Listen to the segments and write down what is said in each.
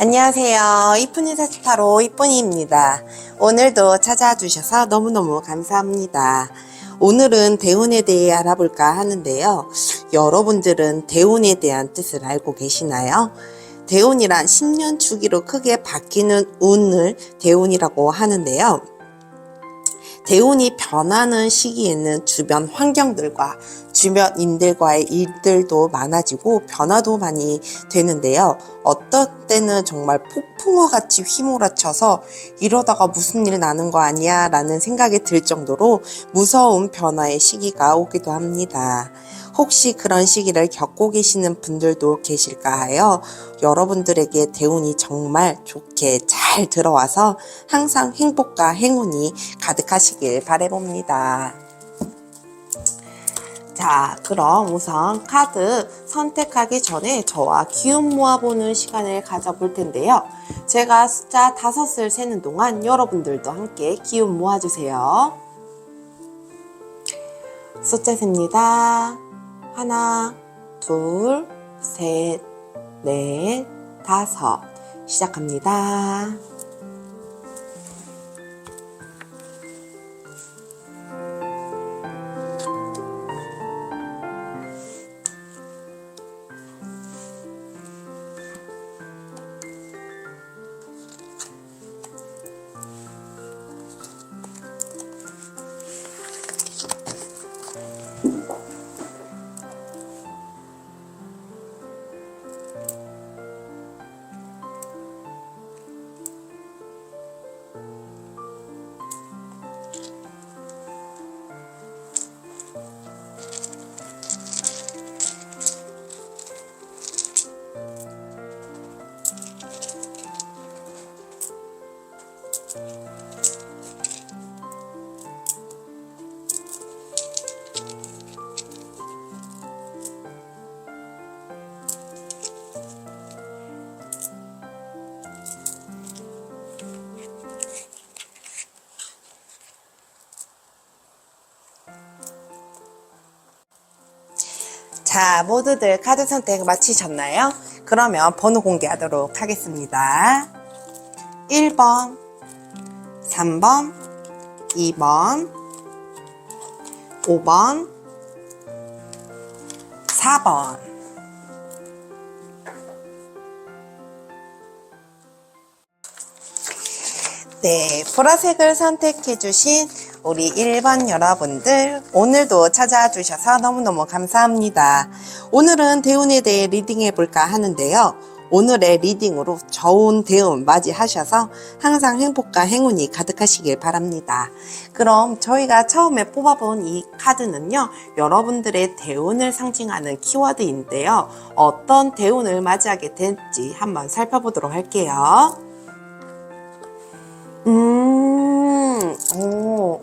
안녕하세요. 이쁜이 사주타로 이쁜이입니다. 오늘도 찾아주셔서 너무너무 감사합니다. 오늘은 대운에 대해 알아볼까 하는데요. 여러분들은 대운에 대한 뜻을 알고 계시나요? 대운이란 10년 주기로 크게 바뀌는 운을 대운이라고 하는데요. 대운이 변하는 시기에는 주변 환경들과 주변인들과의 일들도 많아지고 변화도 많이 되는데요. 어떤 때는 정말 폭풍과 같이 휘몰아쳐서 이러다가 무슨 일 나는 거 아니야 라는 생각이 들 정도로 무서운 변화의 시기가 오기도 합니다. 혹시 그런 시기를 겪고 계시는 분들도 계실까 하여 여러분들에게 대운이 정말 좋게 잘 들어와서 항상 행복과 행운이 가득하시길 바라봅니다. 자, 그럼 우선 카드 선택하기 전에 저와 기운 모아보는 시간을 가져볼 텐데요. 제가 숫자 5을 세는 동안 여러분들도 함께 기운 모아주세요. 숫자 셉니다. 하나, 둘, 셋, 넷, 5. 시작합니다. 자, 모두들 카드 선택 마치셨나요? 그러면 번호 공개하도록 하겠습니다. 1번, 3번, 2번, 5번, 4번. 네, 보라색을 선택해주신 우리 1번 여러분들, 오늘도 찾아주셔서 너무너무 감사합니다. 오늘은 대운에 대해 리딩해볼까 하는데요. 오늘의 리딩으로 좋은 대운 맞이하셔서 항상 행복과 행운이 가득하시길 바랍니다. 그럼 저희가 처음에 뽑아본 이 카드는요, 여러분들의 대운을 상징하는 키워드인데요. 어떤 대운을 맞이하게 될지 한번 살펴보도록 할게요.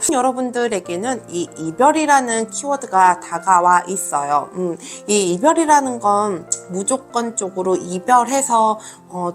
여러분들에게는 이 이별이라는 키워드가 다가와 있어요. 이 이별이라는 건 무조건적으로 이별해서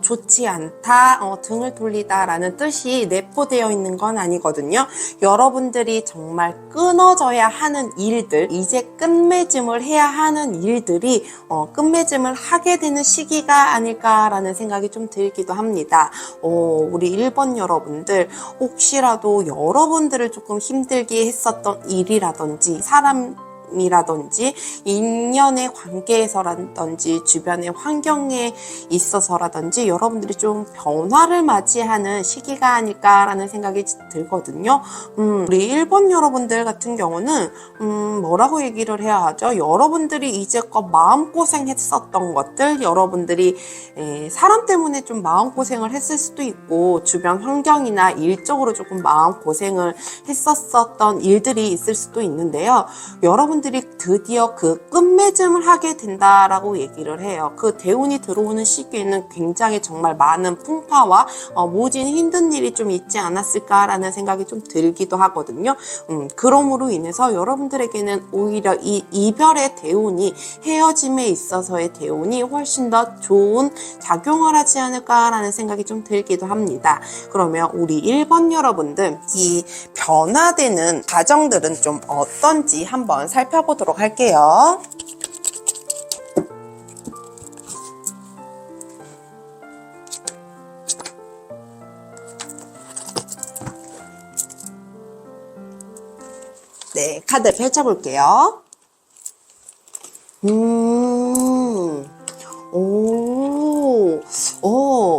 좋지 않다, 등을 돌리다 라는 뜻이 내포되어 있는 건 아니거든요. 여러분들이 정말 끊어져야 하는 일들, 이제 끝맺음을 해야 하는 일들이 끝맺음을 하게 되는 시기가 아닐까라는 생각이 좀 들기도 합니다. 우리 1번 여러분들, 혹시라도 여러분들을 조금 힘들게 했었던 일이라든지 사람이라든지 인연의 관계에서라든지 주변의 환경에 있어서라든지 여러분들이 좀 변화를 맞이하는 시기가 아닐까라는 생각이 들거든요. 우리 1번 여러분들 같은 경우는 뭐라고 얘기를 해야 하죠? 여러분들이 이제껏 마음고생 했었던 것들, 여러분들이 사람 때문에 좀 마음고생을 했을 수도 있고 주변 환경이나 일적으로 조금 마음고생을 했었던 일들이 있을 수도 있는데요. 여러분들이 드디어 그 끝맺음을 하게 된다라고 얘기를 해요. 그 대운이 들어오는 시기에는 굉장히 정말 많은 풍파와 모진 힘든 일이 좀 있지 않았을까라는 생각이 좀 들기도 하거든요. 그럼으로 인해서 여러분들에게는 오히려 이 이별의 대운이 헤어짐에 있어서의 대운이 훨씬 더 좋은 작용을 하지 않을까라는 생각이 좀 들기도 합니다. 그러면 우리 1번 여러분들, 이 변화되는 과정들은 좀 어떤지 한번 살펴보도록 할게요. 네, 카드 펼쳐볼게요.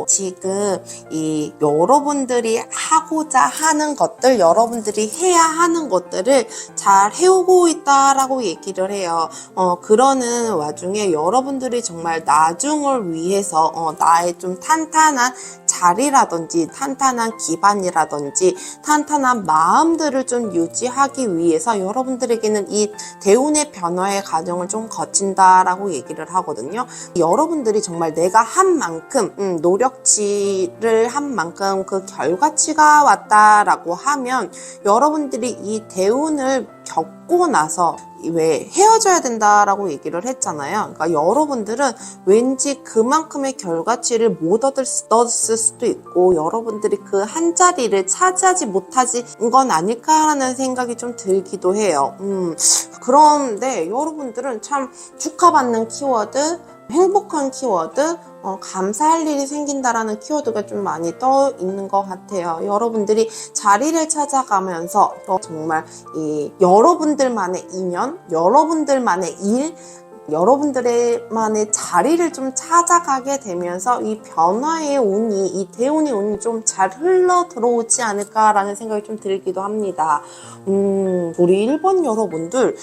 지금 이 여러분들이 하고자 하는 것들, 여러분들이 해야 하는 것들을 잘 해오고 있다라고 얘기를 해요. 그러는 와중에 여러분들이 정말 나중을 위해서 나의 좀 탄탄한 자리라든지 탄탄한 기반이라든지 탄탄한 마음들을 좀 유지하기 위해서 여러분들에게는 이 대운의 변화의 과정을 좀 거친다라고 얘기를 하거든요. 여러분들이 정말 내가 한 만큼 노력치를 한 만큼 그 결과치가 왔다라고 하면 여러분들이 이 대운을 겪고 나서 왜 헤어져야 된다라고 얘기를 했잖아요. 그러니까 여러분들은 왠지 그만큼의 결과치를 못 얻었을 수도 있고 여러분들이 그 한 자리를 차지하지 못하진 건 아닐까라는 생각이 좀 들기도 해요. 그런데 여러분들은 참 축하받는 키워드, 행복한 키워드, 감사할 일이 생긴다라는 키워드가 좀 많이 떠 있는 것 같아요. 여러분들이 자리를 찾아가면서 정말 이 여러분들만의 인연, 여러분들만의 일, 여러분들만의 자리를 좀 찾아가게 되면서 이 변화의 운이, 이 대운의 운이 좀 잘 흘러 들어오지 않을까라는 생각이 좀 들기도 합니다. 우리 1번 여러분들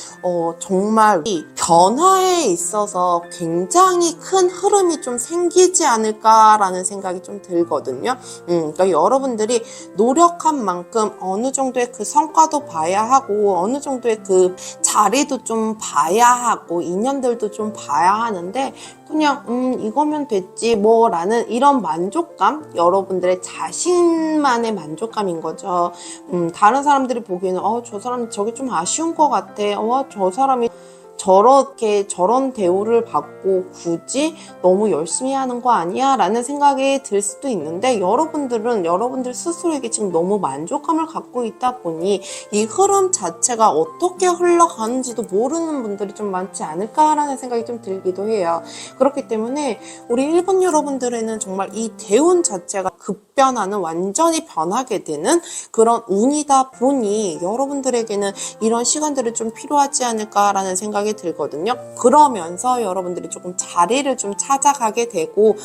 정말 이 변화에 있어서 굉장히 큰 흐름이 좀 생기지 않을까라는 생각이 좀 들거든요. 그러니까 여러분들이 노력한 만큼 어느 정도의 그 성과도 봐야 하고 어느 정도의 그 자리도 좀 봐야 하고 인연들도 좀 봐야 하는데 그냥 이거면 됐지 뭐 라는 이런 만족감, 여러분들의 자신만의 만족감인 거죠. 다른 사람들이 보기에는 저 사람 저게 좀 아쉬운 것 같아, 저 사람이 저렇게 저런 대우를 받고 굳이 너무 열심히 하는 거 아니야? 라는 생각이 들 수도 있는데 여러분들은 여러분들 스스로에게 지금 너무 만족감을 갖고 있다 보니 이 흐름 자체가 어떻게 흘러가는지도 모르는 분들이 좀 많지 않을까라는 생각이 좀 들기도 해요. 그렇기 때문에 우리 1번 여러분들에는 정말 이 대운 자체가 급변하는, 완전히 변하게 되는 그런 운이다 보니 여러분들에게는 이런 시간들이 좀 필요하지 않을까라는 생각이 들거든요. 그러면서 여러분들이 조금 자리를 좀 찾아가게 되고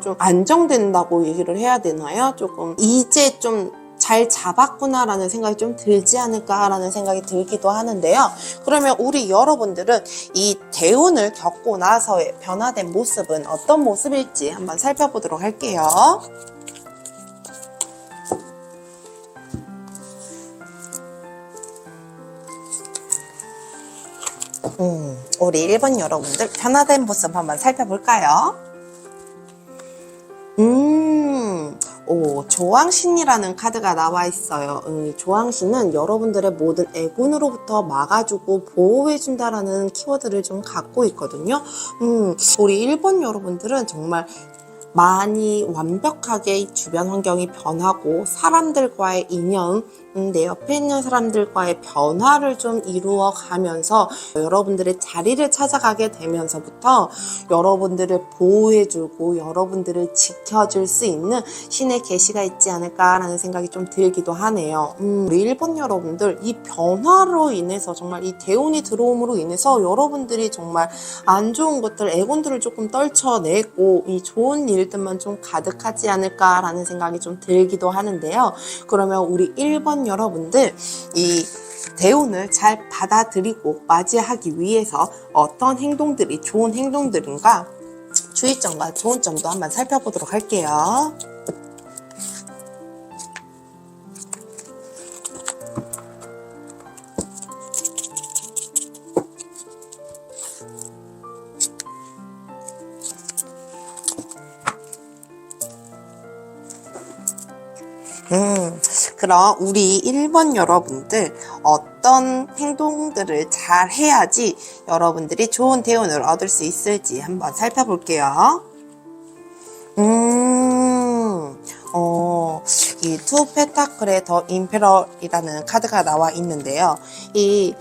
좀 안정된다고 얘기를 해야 되나요? 조금 이제 좀 잘 잡았구나라는 생각이 좀 들지 않을까라는 생각이 들기도 하는데요. 그러면 우리 여러분들은 이 대운을 겪고 나서의 변화된 모습은 어떤 모습일지 한번 살펴보도록 할게요. 우리 1번 여러분들 변화된 모습 한번 살펴볼까요? 조왕신이라는 카드가 나와 있어요. 조왕신은 여러분들의 모든 애군으로부터 막아주고 보호해준다라는 키워드를 좀 갖고 있거든요. 우리 1번 여러분들은 정말 많이 완벽하게 주변 환경이 변하고 사람들과의 인연, 내 옆에 있는 사람들과의 변화를 좀 이루어 가면서 여러분들의 자리를 찾아가게 되면서부터 여러분들을 보호해주고 여러분들을 지켜줄 수 있는 신의 계시가 있지 않을까라는 생각이 좀 들기도 하네요. 우리 1번 여러분들 이 변화로 인해서 정말 이 대운이 들어옴으로 인해서 여러분들이 정말 안 좋은 것들, 애곤들을 조금 떨쳐내고 이 좋은 일들만 좀 가득하지 않을까라는 생각이 좀 들기도 하는데요. 그러면 우리 1번 여러분들 이 대운을 잘 받아들이고 맞이하기 위해서 어떤 행동들이 좋은 행동들인가, 주의점과 좋은 점도 한번 살펴보도록 할게요. 그럼 우리 1번 여러분들 어떤 행동들을 잘 해야지 여러분들이 좋은 대운을 얻을 수 있을지 한번 살펴볼게요. 이 투 펜타클의 더 임페러이라는 카드가 나와 있는데요. 이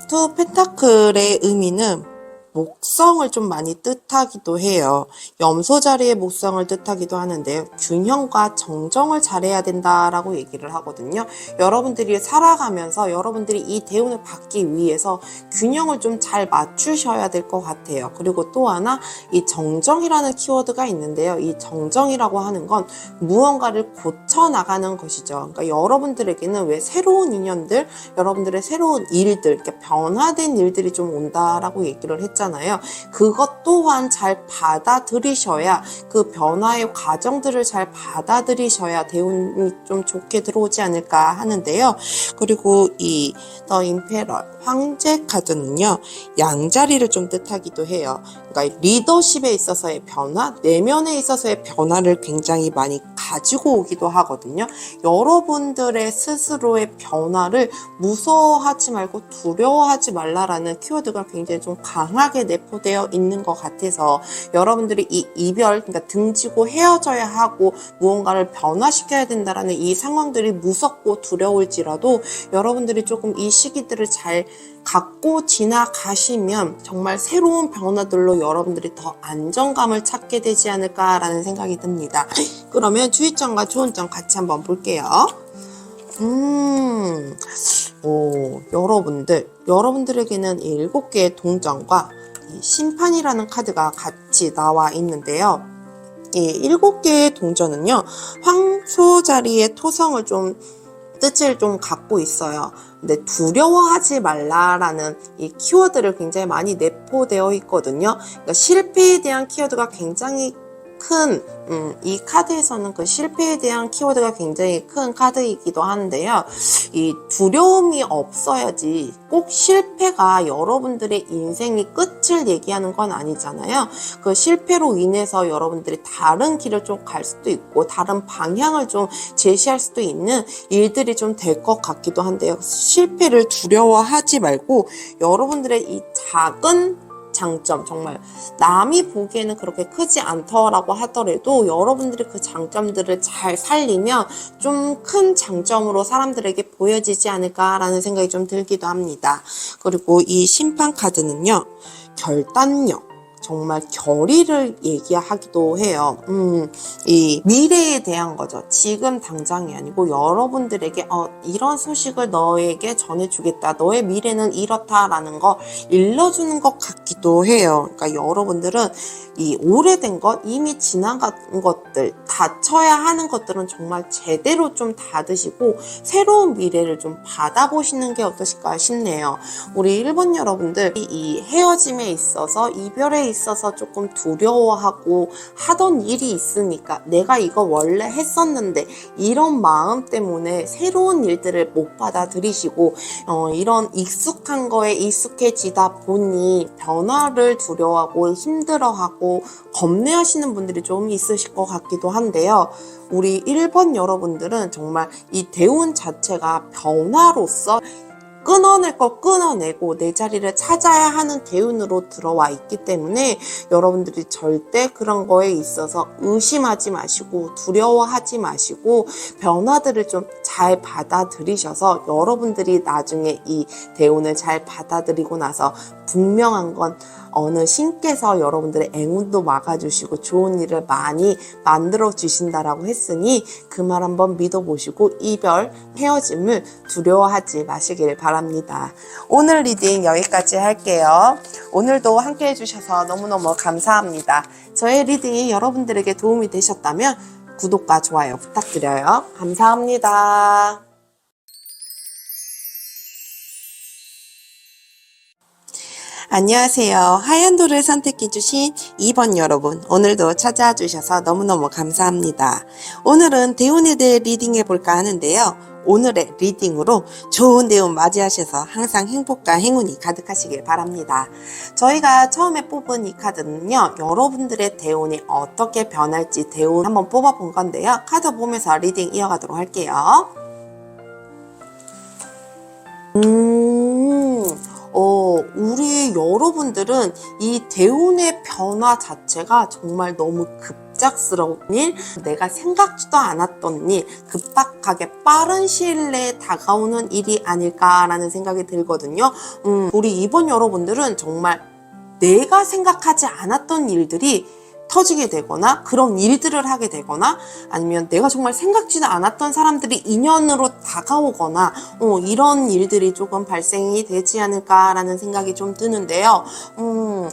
투 펜타클의 의미는 목성을 좀 많이 뜻하기도 해요. 염소 자리의 목성을 뜻하기도 하는데요. 균형과 정정을 잘해야 된다라고 얘기를 하거든요. 여러분들이 살아가면서 여러분들이 이 대운을 받기 위해서 균형을 좀 잘 맞추셔야 될 것 같아요. 그리고 또 하나 이 정정이라는 키워드가 있는데요. 이 정정이라고 하는 건 무언가를 고쳐 나가는 것이죠. 그러니까 여러분들에게는 왜 새로운 인연들, 여러분들의 새로운 일들, 이렇게 변화된 일들이 좀 온다라고 얘기를 했잖아요. 그것 또한 잘 받아들이셔야, 그 변화의 과정들을 잘 받아들이셔야 대운이 좀 좋게 들어오지 않을까 하는데요. 그리고 이 더 임페럴 황제 카드는요, 양자리를 좀 뜻하기도 해요. 그러니까 리더십에 있어서의 변화, 내면에 있어서의 변화를 굉장히 많이 가지고 오기도 하거든요. 여러분들의 스스로의 변화를 무서워하지 말고 두려워하지 말라라는 키워드가 굉장히 좀 강하게 내포되어 있는 것 같아서, 여러분들이 이 이별, 그러니까 등지고 헤어져야 하고 무언가를 변화시켜야 된다라는 이 상황들이 무섭고 두려울지라도 여러분들이 조금 이 시기들을 잘 갖고 지나가시면 정말 새로운 변화들로 여러분들이 더 안정감을 찾게 되지 않을까라는 생각이 듭니다. 그러면 주의점과 좋은 점 같이 한번 볼게요. 여러분들에게는 7개의 동전과 이 심판이라는 카드가 같이 나와 있는데요. 이 7개의 동전은요, 황소 자리의 토성을 좀 뜻을 좀 갖고 있어요. 근데 두려워하지 말라라는 이 키워드를 굉장히 많이 내포되어 있거든요. 그러니까 실패에 대한 키워드가 굉장히 큰, 이 카드에서는 그 실패에 대한 키워드가 굉장히 큰 카드이기도 한데요. 이 두려움이 없어야지, 꼭 실패가 여러분들의 인생의 끝을 얘기하는 건 아니잖아요. 그 실패로 인해서 여러분들이 다른 길을 좀 갈 수도 있고 다른 방향을 좀 제시할 수도 있는 일들이 좀 될 것 같기도 한데요. 실패를 두려워하지 말고 여러분들의 이 작은 장점, 정말 남이 보기에는 그렇게 크지 않더라고 하더라도 여러분들이 그 장점들을 잘 살리면 좀 큰 장점으로 사람들에게 보여지지 않을까라는 생각이 좀 들기도 합니다. 그리고 이 심판 카드는요, 결단력, 정말 결의를 얘기하기도 해요. 이 미래에 대한 거죠. 지금 당장이 아니고 여러분들에게 이런 소식을 너에게 전해주겠다. 너의 미래는 이렇다라는 거 일러주는 것 같기도 해요. 그러니까 여러분들은 이 오래된 것, 이미 지나간 것들, 닫혀야 하는 것들은 정말 제대로 좀 닫으시고 새로운 미래를 좀 받아보시는 게 어떠실까 싶네요. 우리 일본 여러분들, 이 헤어짐에 있어서, 이별에 있어서 조금 두려워하고 하던 일이 있으니까 내가 이거 원래 했었는데 이런 마음 때문에 새로운 일들을 못 받아들이시고 이런 익숙한 거에 익숙해지다 보니 변화를 두려워하고 힘들어하고 겁내하시는 분들이 좀 있으실 것 같기도 한데요. 우리 1번 여러분들은 정말 이 대운 자체가 변화로서 끊어낼 거 끊어내고 내 자리를 찾아야 하는 대운으로 들어와 있기 때문에 여러분들이 절대 그런 거에 있어서 의심하지 마시고 두려워하지 마시고 변화들을 좀 잘 받아들이셔서 여러분들이 나중에 이 대운을 잘 받아들이고 나서 분명한 건 어느 신께서 여러분들의 행운도 막아주시고 좋은 일을 많이 만들어 주신다라고 했으니 그 말 한번 믿어보시고 이별, 헤어짐을 두려워하지 마시길 바랍니다. 오늘 리딩 여기까지 할게요. 오늘도 함께 해주셔서 너무너무 감사합니다. 저의 리딩이 여러분들에게 도움이 되셨다면 구독과 좋아요 부탁드려요. 감사합니다. 안녕하세요. 하얀 돌을 선택해주신 2번 여러분, 오늘도 찾아와 주셔서 너무너무 감사합니다. 오늘은 대운에 대해 리딩해볼까 하는데요. 오늘의 리딩으로 좋은 대운 맞이하셔서 항상 행복과 행운이 가득하시길 바랍니다. 저희가 처음에 뽑은 이 카드는요, 여러분들의 대운이 어떻게 변할지 대운 한번 뽑아본 건데요. 카드 보면서 리딩 이어가도록 할게요. 우리 여러분들은 이 대운의 변화 자체가 정말 너무 급작스러운 일, 내가 생각지도 않았던 일, 급박하게 빠른 시일 내에 다가오는 일이 아닐까라는 생각이 들거든요. 우리 이번 여러분들은 정말 내가 생각하지 않았던 일들이 터지게 되거나 그런 일들을 하게 되거나 아니면 내가 정말 생각지도 않았던 사람들이 인연으로 다가오거나 이런 일들이 조금 발생이 되지 않을까라는 생각이 좀 드는데요.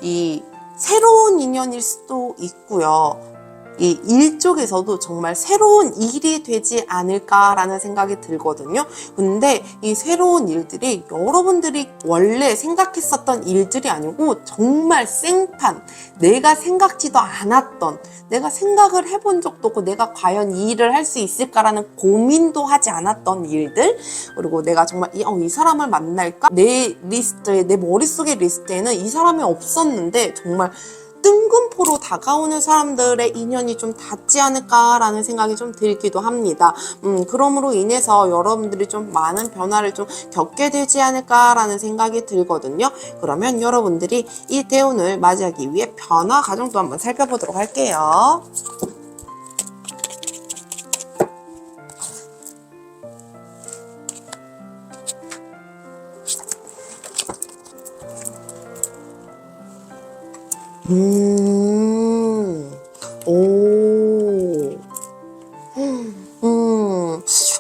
이 새로운 인연일 수도 있고요. 이 일 쪽에서도 정말 새로운 일이 되지 않을까라는 생각이 들거든요. 근데 이 새로운 일들이 여러분들이 원래 생각했었던 일들이 아니고 정말 생판, 내가 생각지도 않았던, 내가 생각을 해본 적도 없고 내가 과연 이 일을 할 수 있을까라는 고민도 하지 않았던 일들, 그리고 내가 정말 이 사람을 만날까? 내 리스트에, 내 머릿속의 리스트에는 이 사람이 없었는데 정말 뜬금포로 다가오는 사람들의 인연이 좀 닿지 않을까라는 생각이 좀 들기도 합니다. 그러므로 인해서 여러분들이 좀 많은 변화를 좀 겪게 되지 않을까라는 생각이 들거든요. 그러면 여러분들이 이 대운을 맞이하기 위해 변화 과정도 한번 살펴보도록 할게요.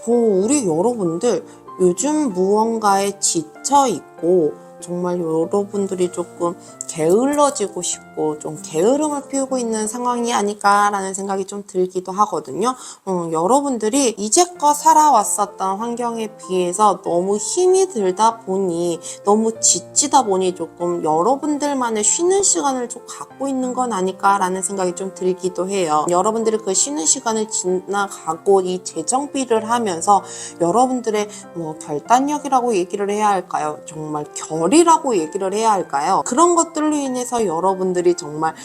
우리 여러분들 요즘 무언가에 지쳐 있고 정말 여러분들이 조금 게을러지고 싶고 좀 게으름을 피우고 있는 상황이 아닐까라는 생각이 좀 들기도 하거든요. 여러분들이 이제껏 살아왔었던 환경에 비해서 너무 힘이 들다 보니 너무 지치다 보니 조금 여러분들만의 쉬는 시간을 좀 갖고 있는 건 아닐까라는 생각이 좀 들기도 해요. 여러분들이 그 쉬는 시간을 지나가고 이 재정비를 하면서 여러분들의 결단력이라고 얘기를 해야 할까요? 정말 결이라고 얘기를 해야 할까요? 그런 것들로 인해서 여러분들이 정말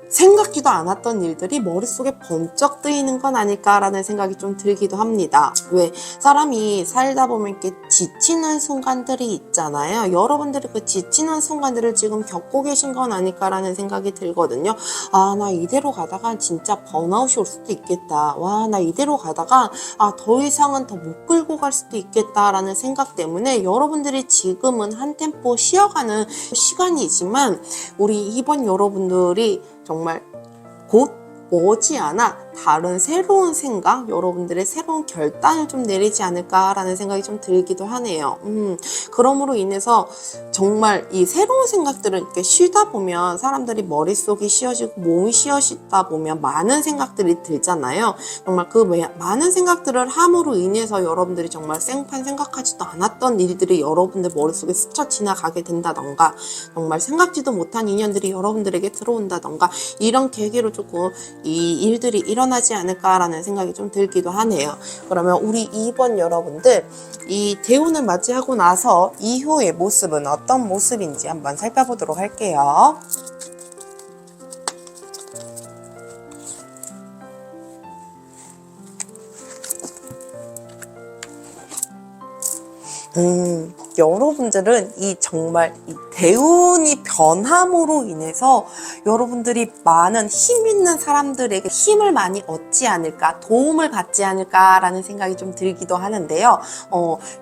생각지도 않았던 일들이 머릿속에 번쩍 뜨이는 건 아닐까라는 생각이 좀 들기도 합니다. 왜 사람이 살다 보면 이렇게 지치는 순간들이 있잖아요. 여러분들이 그 지치는 순간들을 지금 겪고 계신 건 아닐까라는 생각이 들거든요. 나 이대로 가다가 진짜 번아웃이 올 수도 있겠다. 나 이대로 가다가 더 이상은 더 못 끌고 갈 수도 있겠다라는 생각 때문에 여러분들이 지금은 한 템포 쉬어가는 시간이지만 우리 이번 여러분들이 정말 곧 머지않아 다른 새로운 생각, 여러분들의 새로운 결단을 좀 내리지 않을까라는 생각이 좀 들기도 하네요. 그러므로 인해서 정말 이 새로운 생각들을 이렇게 쉬다 보면 사람들이 머릿속이 쉬어지고 몸이 쉬어지다 보면 많은 생각들이 들잖아요. 정말 그 많은 생각들을 함으로 인해서 여러분들이 정말 생판 생각하지도 않았던 일들이 여러분들 머릿속에 스쳐 지나가게 된다던가 정말 생각지도 못한 인연들이 여러분들에게 들어온다던가 이런 계기로 조금 이 일들이 일어나지 않을까라는 생각이 좀 들기도 하네요. 그러면 우리 2번 여러분들 이 대운을 맞이하고 나서 이후의 모습은 어떤 모습인지 한번 살펴보도록 할게요. 여러분들은 정말 이 대운이 변함으로 인해서 여러분들이 많은 힘 있는 사람들에게 힘을 많이 얻지 않을까, 도움을 받지 않을까라는 생각이 좀 들기도 하는데요.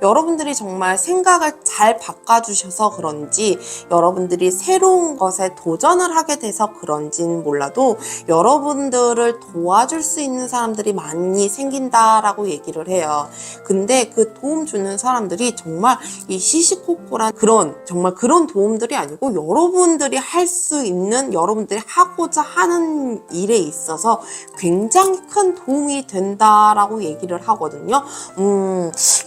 여러분들이 정말 생각을 잘 바꿔주셔서 그런지 여러분들이 새로운 것에 도전을 하게 돼서 그런지는 몰라도 여러분들을 도와줄 수 있는 사람들이 많이 생긴다라고 얘기를 해요. 근데 그 도움 주는 사람들이 정말 이 시시콜콜한 정말 그런 도움들이 아니고 여러분들이 할 수 있는 여러분들이 하고자 하는 일에 있어서 굉장히 큰 도움이 된다라고 얘기를 하거든요.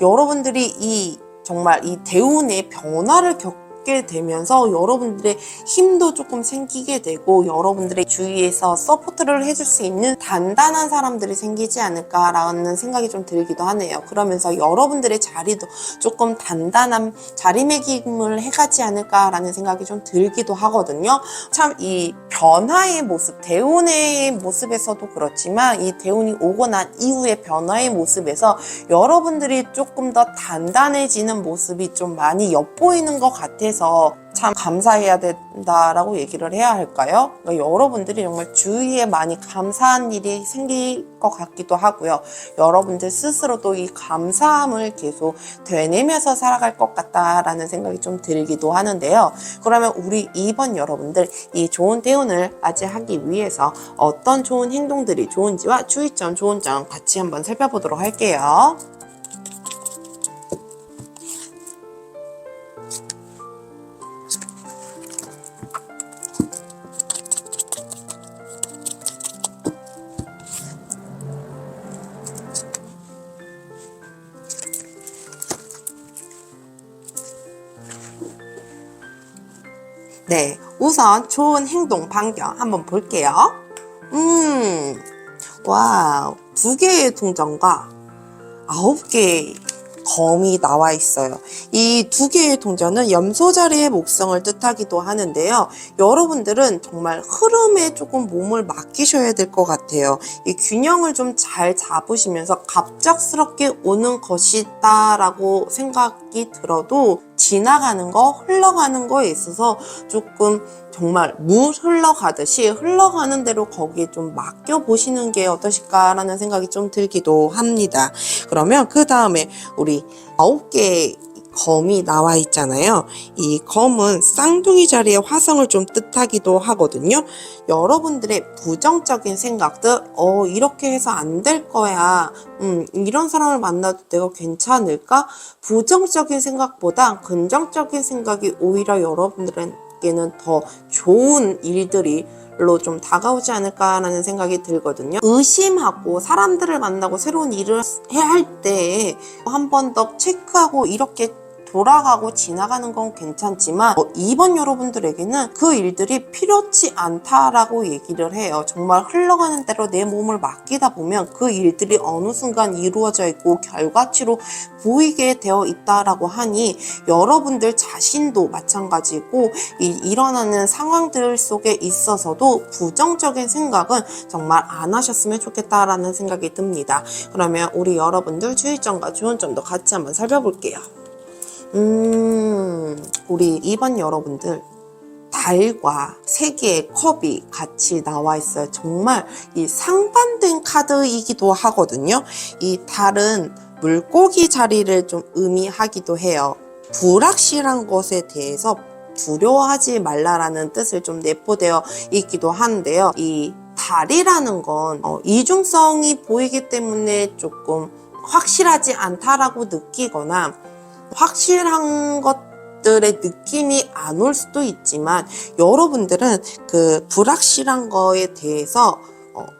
여러분들이 정말 이 대운의 변화를 겪게 되면서 여러분들의 힘도 조금 생기게 되고 여러분들의 주위에서 서포트를 해줄 수 있는 단단한 사람들이 생기지 않을까라는 생각이 좀 들기도 하네요. 그러면서 여러분들의 자리도 조금 단단한 자리매김을 해가지 않을까라는 생각이 좀 들기도 하거든요. 참 이 변화의 모습, 대운의 모습에서도 그렇지만 이 대운이 오고 난 이후의 변화의 모습에서 여러분들이 조금 더 단단해지는 모습이 좀 많이 엿보이는 것 같아서 참 감사해야 된다라고 얘기를 해야 할까요? 그러니까 여러분들이 정말 주위에 많이 감사한 일이 생길 것 같기도 하고요. 여러분들 스스로도 이 감사함을 계속 되뇌면서 살아갈 것 같다라는 생각이 좀 들기도 하는데요. 그러면 우리 2번 여러분들 이 좋은 대운을 맞이하기 위해서 어떤 좋은 행동들이 좋은지와 주의점, 좋은 점 같이 한번 살펴보도록 할게요. 네, 우선 좋은 행동 반경 한번 볼게요. 와우, 2개의 동전과 9개의 검이 나와 있어요. 이 2개의 동전은 염소자리의 목성을 뜻하기도 하는데요. 여러분들은 정말 흐름에 조금 몸을 맡기셔야 될 것 같아요. 이 균형을 좀 잘 잡으시면서 갑작스럽게 오는 것이다 라고 생각이 들어도 지나가는 거, 흘러가는 거에 있어서 조금 정말 물 흘러가듯이 흘러가는 대로 거기에 좀 맡겨보시는 게 어떠실까라는 생각이 좀 들기도 합니다. 그러면 그 다음에 우리 9개의 검이 나와 있잖아요. 이 검은 쌍둥이 자리의 화성을 좀 뜻하기도 하거든요. 여러분들의 부정적인 생각들, 이렇게 해서 안 될 거야. 이런 사람을 만나도 내가 괜찮을까? 부정적인 생각보다 긍정적인 생각이 오히려 여러분들에게는 더 좋은 일들이 좀 다가오지 않을까라는 생각이 들거든요. 의심하고 사람들을 만나고 새로운 일을 해야 할 때 한 번 더 체크하고 이렇게 돌아가고 지나가는 건 괜찮지만 2번 여러분들에게는 그 일들이 필요치 않다라고 얘기를 해요. 정말 흘러가는 대로 내 몸을 맡기다 보면 그 일들이 어느 순간 이루어져 있고 결과치로 보이게 되어 있다라고 하니 여러분들 자신도 마찬가지고 일어나는 상황들 속에 있어서도 부정적인 생각은 정말 안 하셨으면 좋겠다라는 생각이 듭니다. 그러면 우리 여러분들 주의점과 좋은 점도 같이 한번 살펴볼게요. 우리 2번 여러분들 달과 3개의 컵이 같이 나와 있어요. 정말 이 상반된 카드이기도 하거든요. 이 달은 물고기 자리를 좀 의미하기도 해요. 불확실한 것에 대해서 두려워하지 말라라는 뜻을 좀 내포되어 있기도 한데요. 이 달이라는 건 이중성이 보이기 때문에 조금 확실하지 않다라고 느끼거나 확실한 것들의 느낌이 안 올 수도 있지만 여러분들은 그 불확실한 거에 대해서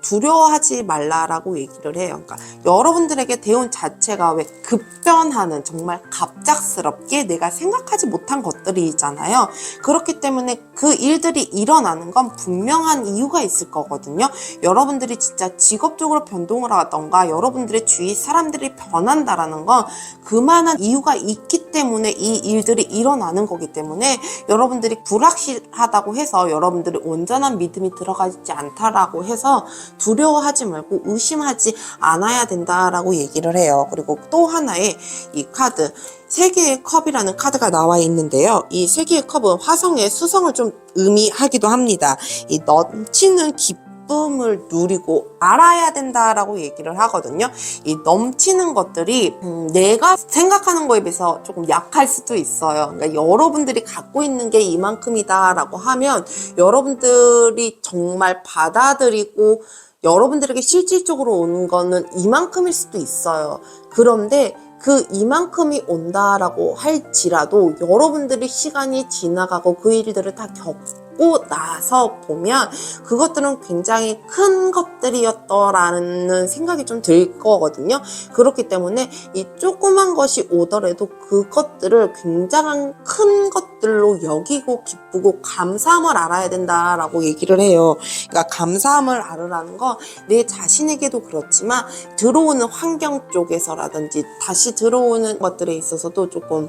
두려워하지 말라라고 얘기를 해요. 그러니까 여러분들에게 대운 자체가 왜 급변하는 정말 갑작스럽게 내가 생각하지 못한 것들이잖아요. 그렇기 때문에 그 일들이 일어나는 건 분명한 이유가 있을 거거든요. 여러분들이 진짜 직업적으로 변동을 하던가 여러분들의 주위 사람들이 변한다라는 건 그만한 이유가 있기 때문에 이 일들이 일어나는 거기 때문에 여러분들이 불확실하다고 해서 여러분들이 온전한 믿음이 들어가지 않다라고 해서 두려워하지 말고 의심하지 않아야 된다라고 얘기를 해요. 그리고 또 하나의 이 카드 3개의 컵이라는 카드가 나와 있는데요. 이 3개의 컵은 화성의 수성을 좀 의미하기도 합니다. 이 넘치는 기쁨을 누리고 알아야 된다라고 얘기를 하거든요. 이 넘치는 것들이 내가 생각하는 거에 비해서 조금 약할 수도 있어요. 그러니까 여러분들이 갖고 있는 게 이만큼이다라고 하면 여러분들이 정말 받아들이고 여러분들에게 실질적으로 오는 거는 이만큼일 수도 있어요. 그런데 그 이만큼이 온다라고 할지라도 여러분들이 시간이 지나가고 그 일들을 다 겪고 나서 보면 그것들은 굉장히 큰 것들이었더라는 생각이 좀 들 거거든요. 그렇기 때문에 이 조그만 것이 오더라도 그것들을 굉장한 큰 것들로 여기고 기쁘고 감사함을 알아야 된다라고 얘기를 해요. 그러니까 감사함을 알으라는 건 내 자신에게도 그렇지만 들어오는 환경 쪽에서라든지 다시 들어오는 것들에 있어서도 조금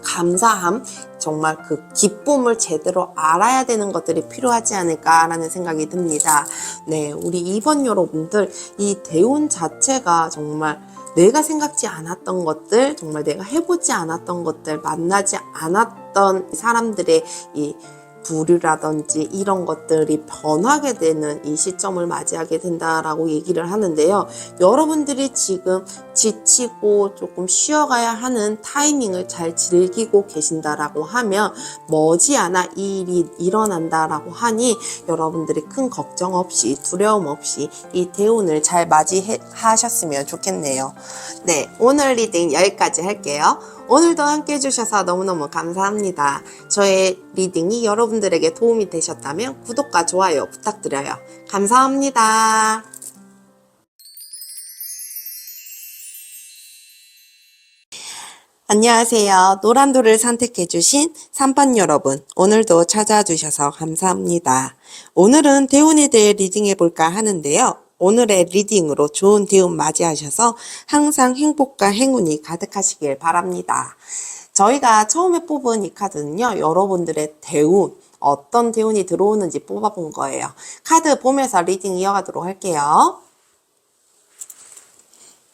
감사함, 정말 그 기쁨을 제대로 알아야 되는 것들이 필요하지 않을까라는 생각이 듭니다. 네, 우리 2번 여러분들 이 대운 자체가 정말 내가 생각지 않았던 것들, 정말 내가 해보지 않았던 것들, 만나지 않았던 어떤 사람들의 이 부류라든지 이런 것들이 변하게 되는 이 시점을 맞이하게 된다라고 얘기를 하는데요. 여러분들이 지금 지치고 조금 쉬어가야 하는 타이밍을 잘 즐기고 계신다라고 하면 머지않아 이 일이 일어난다라고 하니 여러분들이 큰 걱정 없이 두려움 없이 이 대운을 잘 맞이하셨으면 좋겠네요. 네, 오늘 리딩 여기까지 할게요. 오늘도 함께 해주셔서 너무너무 감사합니다. 저의 리딩이 여러분들에게 도움이 되셨다면 구독과 좋아요 부탁드려요. 감사합니다. 안녕하세요. 노란돌을 선택해주신 3번 여러분, 오늘도 찾아주셔서 감사합니다. 오늘은 대운에 대해 리딩해볼까 하는데요. 오늘의 리딩으로 좋은 대운 맞이하셔서 항상 행복과 행운이 가득하시길 바랍니다. 저희가 처음에 뽑은 이 카드는요, 여러분들의 대운, 어떤 대운이 들어오는지 뽑아본 거예요. 카드 보면서 리딩 이어가도록 할게요.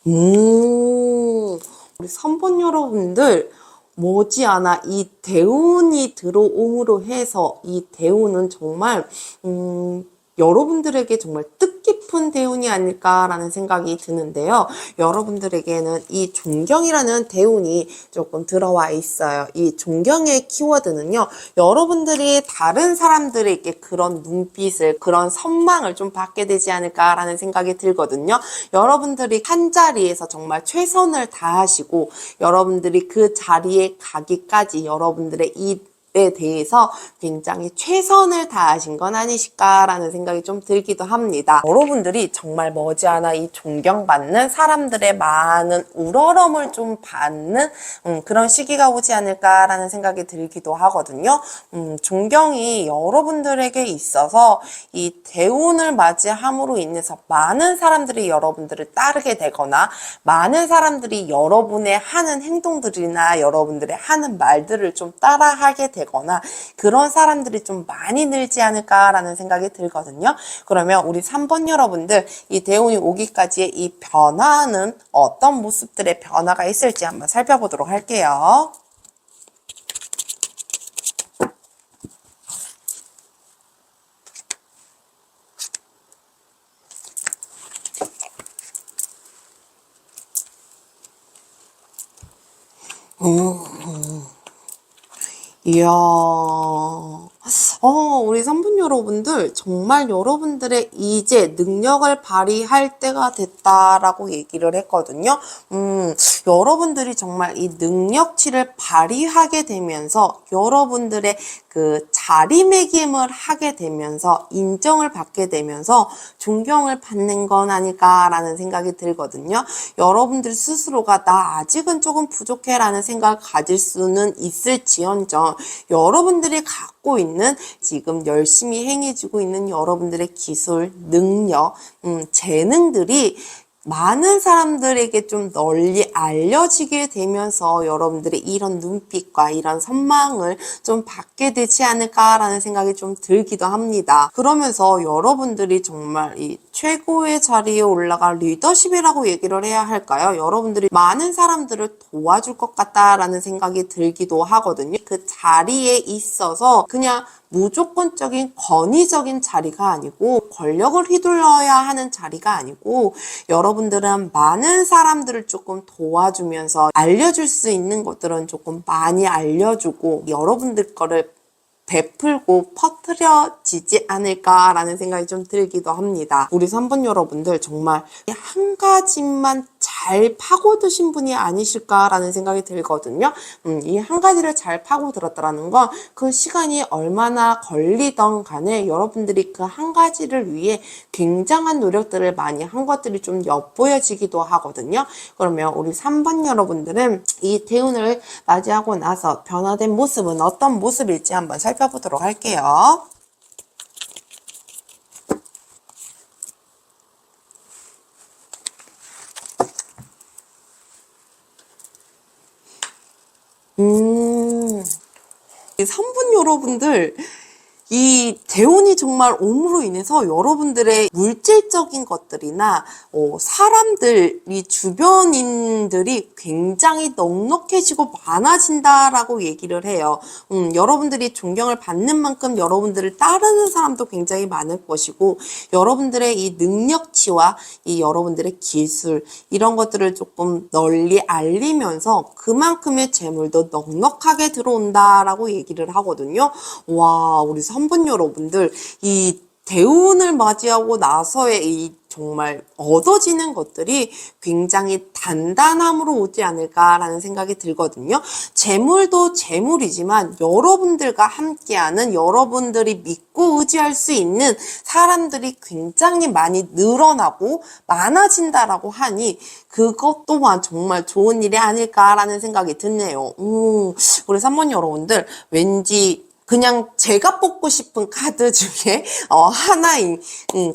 우리 선본 여러분들 머지않아 이 대운이 들어옴으로 해서 이 대운은 정말 여러분들에게 정말 뜻깊은 대운이 아닐까라는 생각이 드는데요. 여러분들에게는 이 존경이라는 대운이 조금 들어와 있어요. 이 존경의 키워드는요. 여러분들이 다른 사람들에게 그런 눈빛을, 그런 선망을 좀 받게 되지 않을까라는 생각이 들거든요. 여러분들이 한 자리에서 정말 최선을 다하시고 여러분들이 그 자리에 가기까지 여러분들의 에 대해서 굉장히 최선을 다하신 건 아니실까라는 생각이 좀 들기도 합니다. 여러분들이 정말 머지않아 이 존경받는 사람들의 많은 우러럼을 좀 받는 그런 시기가 오지 않을까라는 생각이 들기도 하거든요. 존경이 여러분들에게 있어서 이 대운을 맞이함으로 인해서 많은 사람들이 여러분들을 따르게 되거나 많은 사람들이 여러분의 하는 행동들이나 여러분들의 하는 말들을 좀 따라하게 되거나 그런 사람들이 좀 많이 늘지 않을까라는 생각이 들거든요. 그러면 우리 3번 여러분들 이 대운이 오기까지의 이 변화는 어떤 모습들의 변화가 있을지 한번 살펴보도록 할게요. 이야, 우리 선분 여러분들, 정말 여러분들의 이제 능력을 발휘할 때가 됐다라고 얘기를 했거든요. 여러분들이 정말 이 능력치를 발휘하게 되면서 여러분들의 그 자리매김을 하게 되면서 인정을 받게 되면서 존경을 받는 건 아닐까라는 생각이 들거든요. 여러분들 스스로가 나 아직은 조금 부족해 라는 생각을 가질 수는 있을지언정 여러분들이 갖고 있는 지금 열심히 행해지고 있는 여러분들의 기술, 능력, 재능들이 많은 사람들에게 좀 널리 알려지게 되면서 여러분들의 이런 눈빛과 이런 선망을 좀 받게 되지 않을까라는 생각이 좀 들기도 합니다. 그러면서 여러분들이 정말 이 최고의 자리에 올라갈 리더십이라고 얘기를 해야 할까요? 여러분들이 많은 사람들을 도와줄 것 같다라는 생각이 들기도 하거든요. 그 자리에 있어서 그냥 무조건적인 권위적인 자리가 아니고 권력을 휘둘러야 하는 자리가 아니고 여러분들은 많은 사람들을 조금 도와주면서 알려줄 수 있는 것들은 조금 많이 알려주고 여러분들 거를 베풀고 퍼뜨려지지 않을까라는 생각이 좀 들기도 합니다. 우리 3번 여러분들 정말 한 가지만 잘 파고드신 분이 아니실까라는 생각이 들거든요. 이 한 가지를 잘 파고들었다라는 건 그 시간이 얼마나 걸리던 간에 여러분들이 그 한 가지를 위해 굉장한 노력들을 많이 한 것들이 좀 엿보여지기도 하거든요. 그러면 우리 3번 여러분들은 이 대운을 맞이하고 나서 변화된 모습은 어떤 모습일지 한번 살펴보도록 할게요. 이 선분 여러분들 이 대운이 정말 옴으로 인해서 여러분들의 물질적인 것들이나 사람들이 주변인들이 굉장히 넉넉해지고 많아진다라고 얘기를 해요. 여러분들이 존경을 받는 만큼 여러분들을 따르는 사람도 굉장히 많을 것이고, 여러분들의 이 능력치와 이 여러분들의 기술 이런 것들을 조금 널리 알리면서 그만큼의 재물도 넉넉하게 들어온다라고 얘기를 하거든요. 와, 우리 선분 여러분들, 이 대운을 맞이하고 나서의 이 정말 얻어지는 것들이 굉장히 단단함으로 오지 않을까라는 생각이 들거든요. 재물도 재물이지만 여러분들과 함께하는, 여러분들이 믿고 의지할 수 있는 사람들이 굉장히 많이 늘어나고 많아진다라고 하니 그것 또한 정말 좋은 일이 아닐까라는 생각이 드네요. 우리 3번 여러분들, 왠지 그냥 제가 뽑고 싶은 카드 중에 하나인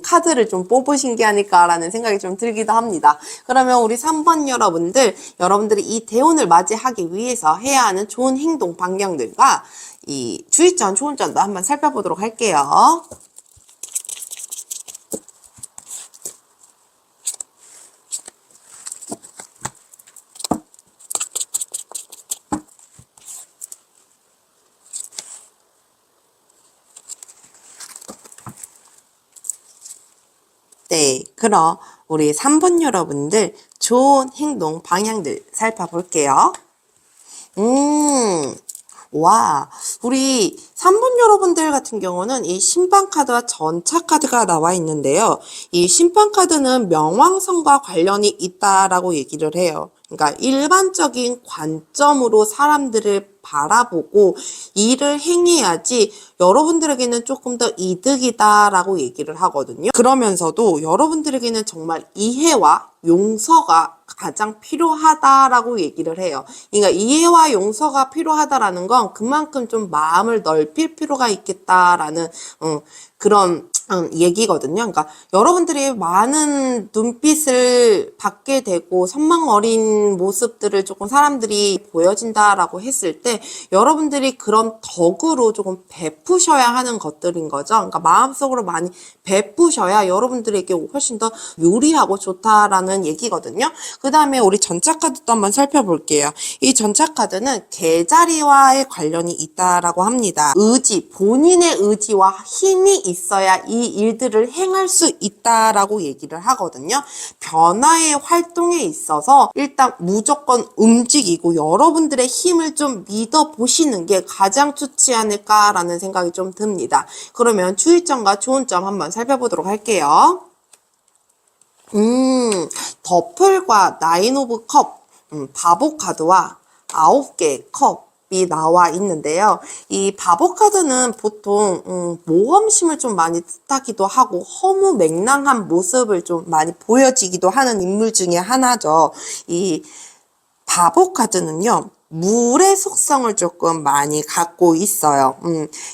카드를 좀 뽑으신 게 아닐까라는 생각이 좀 들기도 합니다. 그러면 우리 3번 여러분들이 이 대운을 맞이하기 위해서 해야 하는 좋은 행동 방향들과 이 주의점, 좋은 점도 한번 살펴보도록 할게요. 네, 그럼 우리 3번 여러분들 좋은 행동 방향들 살펴볼게요. 와, 우리 3번 여러분들 같은 경우는 이 심판카드와 전차카드가 나와 있는데요. 이 심판카드는 명왕성과 관련이 있다라고 얘기를 해요. 그러니까 일반적인 관점으로 사람들을 바라보고 일을 행해야지 여러분들에게는 조금 더 이득이다라고 얘기를 하거든요. 그러면서도 여러분들에게는 정말 이해와 용서가 가장 필요하다라고 얘기를 해요. 그러니까 이해와 용서가 필요하다라는 건 그만큼 좀 마음을 넓힐 필요가 있겠다라는 그런 얘기거든요. 그러니까 여러분들이 많은 눈빛을 받게 되고 선망 어린 모습들을 조금 사람들이 보여진다라고 했을 때 여러분들이 그런 덕으로 조금 베푸셔야 하는 것들인 거죠. 그러니까 마음속으로 많이 베푸셔야 여러분들에게 훨씬 더 유리하고 좋다라는 얘기거든요. 그 다음에 우리 전차카드도 한번 살펴볼게요. 이 전차카드는 계자리와의 관련이 있다라고 합니다. 의지, 본인의 의지와 힘이 있어야 이 일들을 행할 수 있다라고 얘기를 하거든요. 변화의 활동에 있어서 일단 무조건 움직이고 여러분들의 힘을 좀 믿어보시는 게 가장 좋지 않을까라는 생각이 좀 듭니다. 그러면 주의점과 좋은 점 한번 살펴보도록 할게요. 더플과 나인 오브 컵, 바보 카드와 9개의 컵이 나와 있는데요. 이 바보 카드는 보통 모험심을 좀 많이 뜻하기도 하고 허무맹랑한 모습을 좀 많이 보여지기도 하는 인물 중에 하나죠. 이 바보 카드는요, 물의 속성을 조금 많이 갖고 있어요.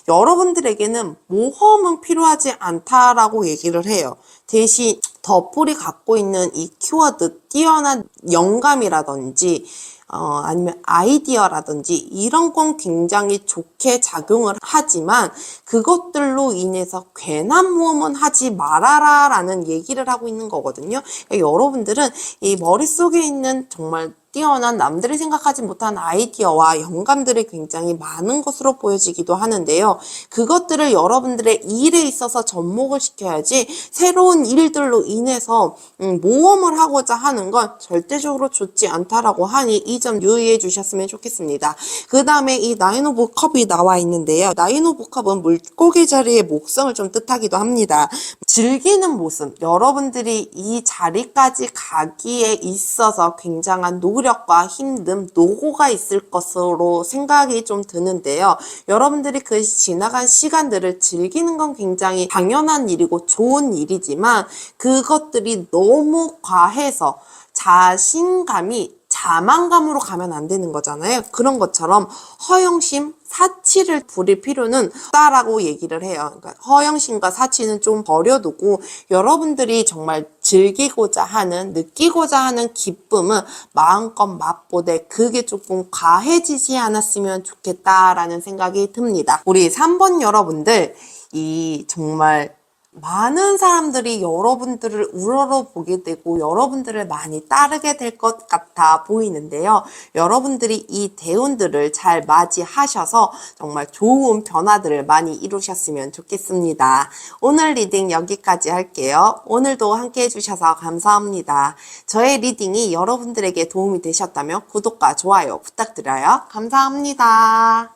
여러분들에게는 모험은 필요하지 않다라고 얘기를 해요. 대신 더풀이 갖고 있는 이 키워드, 뛰어난 영감이라든지 아니면 아이디어라든지 이런 건 굉장히 좋게 작용을 하지만 그것들로 인해서 괜한 모험은 하지 말아라 라는 얘기를 하고 있는 거거든요. 그러니까 여러분들은 이 머릿속에 있는 정말 뛰어난 남들이 생각하지 못한 아이디어와 영감들이 굉장히 많은 것으로 보여지기도 하는데요. 그것들을 여러분들의 일에 있어서 접목을 시켜야지 새로운 일들로 인해서 모험을 하고자 하는 건 절대적으로 좋지 않다라고 하니 이 점 유의해 주셨으면 좋겠습니다. 그 다음에 이 나인 오브 컵이 나와 있는데요. 나인 오브 컵은 물고기 자리의 목성을 좀 뜻하기도 합니다. 즐기는 모습, 여러분들이 이 자리까지 가기에 있어서 굉장한 노력과 힘듦, 노고가 있을 것으로 생각이 좀 드는데요. 여러분들이 그 지나간 시간들을 즐기는 건 굉장히 당연한 일이고 좋은 일이지만 그것들이 너무 과해서 자신감이 자만감으로 가면 안 되는 거잖아요. 그런 것처럼 허영심, 사치를 부릴 필요는 없다라고 얘기를 해요. 그러니까 허영심과 사치는 좀 버려두고 여러분들이 정말 즐기고자 하는, 느끼고자 하는 기쁨은 마음껏 맛보되 그게 조금 과해지지 않았으면 좋겠다라는 생각이 듭니다. 우리 3번 여러분들, 이 정말 많은 사람들이 여러분들을 우러러보게 되고 여러분들을 많이 따르게 될 것 같아 보이는데요. 여러분들이 이 대운들을 잘 맞이하셔서 정말 좋은 변화들을 많이 이루셨으면 좋겠습니다. 오늘 리딩 여기까지 할게요. 오늘도 함께 해주셔서 감사합니다. 저의 리딩이 여러분들에게 도움이 되셨다면 구독과 좋아요 부탁드려요. 감사합니다.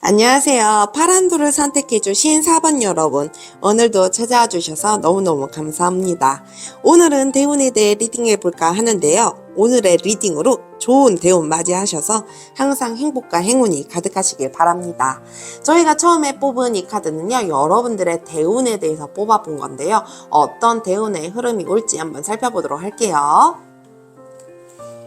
안녕하세요. 파란도를 선택해주신 4번 여러분, 오늘도 찾아와 주셔서 너무너무 감사합니다. 오늘은 대운에 대해 리딩해볼까 하는데요. 오늘의 리딩으로 좋은 대운 맞이하셔서 항상 행복과 행운이 가득하시길 바랍니다. 저희가 처음에 뽑은 이 카드는요, 여러분들의 대운에 대해서 뽑아본 건데요. 어떤 대운의 흐름이 올지 한번 살펴보도록 할게요.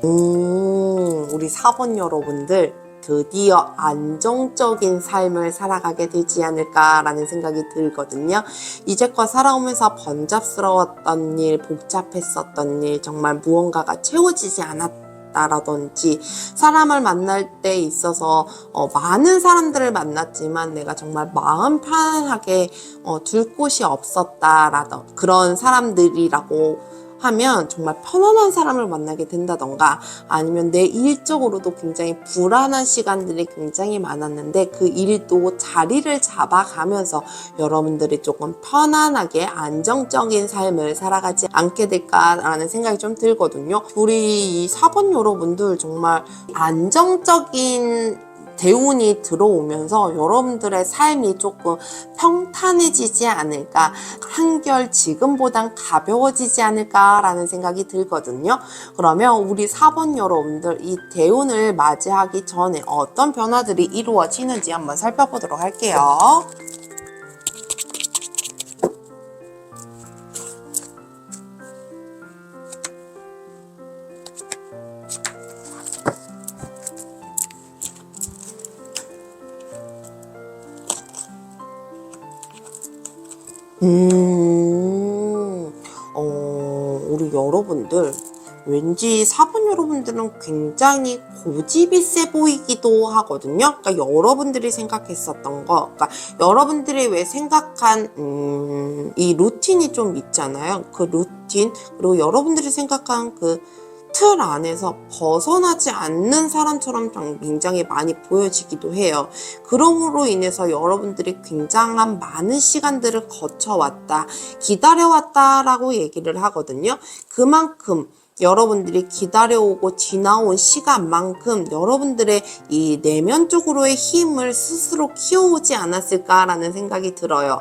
우리 4번 여러분들, 드디어 안정적인 삶을 살아가게 되지 않을까라는 생각이 들거든요. 이제껏 살아오면서 번잡스러웠던 일, 복잡했었던 일, 정말 무언가가 채워지지 않았다라든지 사람을 만날 때 있어서 많은 사람들을 만났지만 내가 정말 마음 편하게 둘 곳이 없었다라던 그런 사람들이라고 하면 정말 편안한 사람을 만나게 된다던가 아니면 내 일적으로도 굉장히 불안한 시간들이 굉장히 많았는데 그 일도 자리를 잡아가면서 여러분들이 조금 편안하게 안정적인 삶을 살아가지 않게 될까라는 생각이 좀 들거든요. 우리 이 4번 여러분들 정말 안정적인 대운이 들어오면서 여러분들의 삶이 조금 평탄해지지 않을까, 한결 지금보단 가벼워지지 않을까라는 생각이 들거든요. 그러면 우리 4번 여러분들 이 대운을 맞이하기 전에 어떤 변화들이 이루어지는지 한번 살펴보도록 할게요. 우리 여러분들 왠지 4번 여러분들은 굉장히 고집이 세 보이기도 하거든요. 그러니까 여러분들이 생각했었던 거, 그러니까 여러분들이 왜 생각한 이 루틴이 좀 있잖아요. 그 루틴, 그리고 여러분들이 생각한 그 틀 안에서 벗어나지 않는 사람처럼 굉장히 많이 보여지기도 해요. 그러므로 인해서 여러분들이 굉장한 많은 시간들을 거쳐왔다, 기다려왔다라고 얘기를 하거든요. 그만큼 여러분들이 기다려오고 지나온 시간만큼 여러분들의 이 내면적으로의 힘을 스스로 키워오지 않았을까라는 생각이 들어요.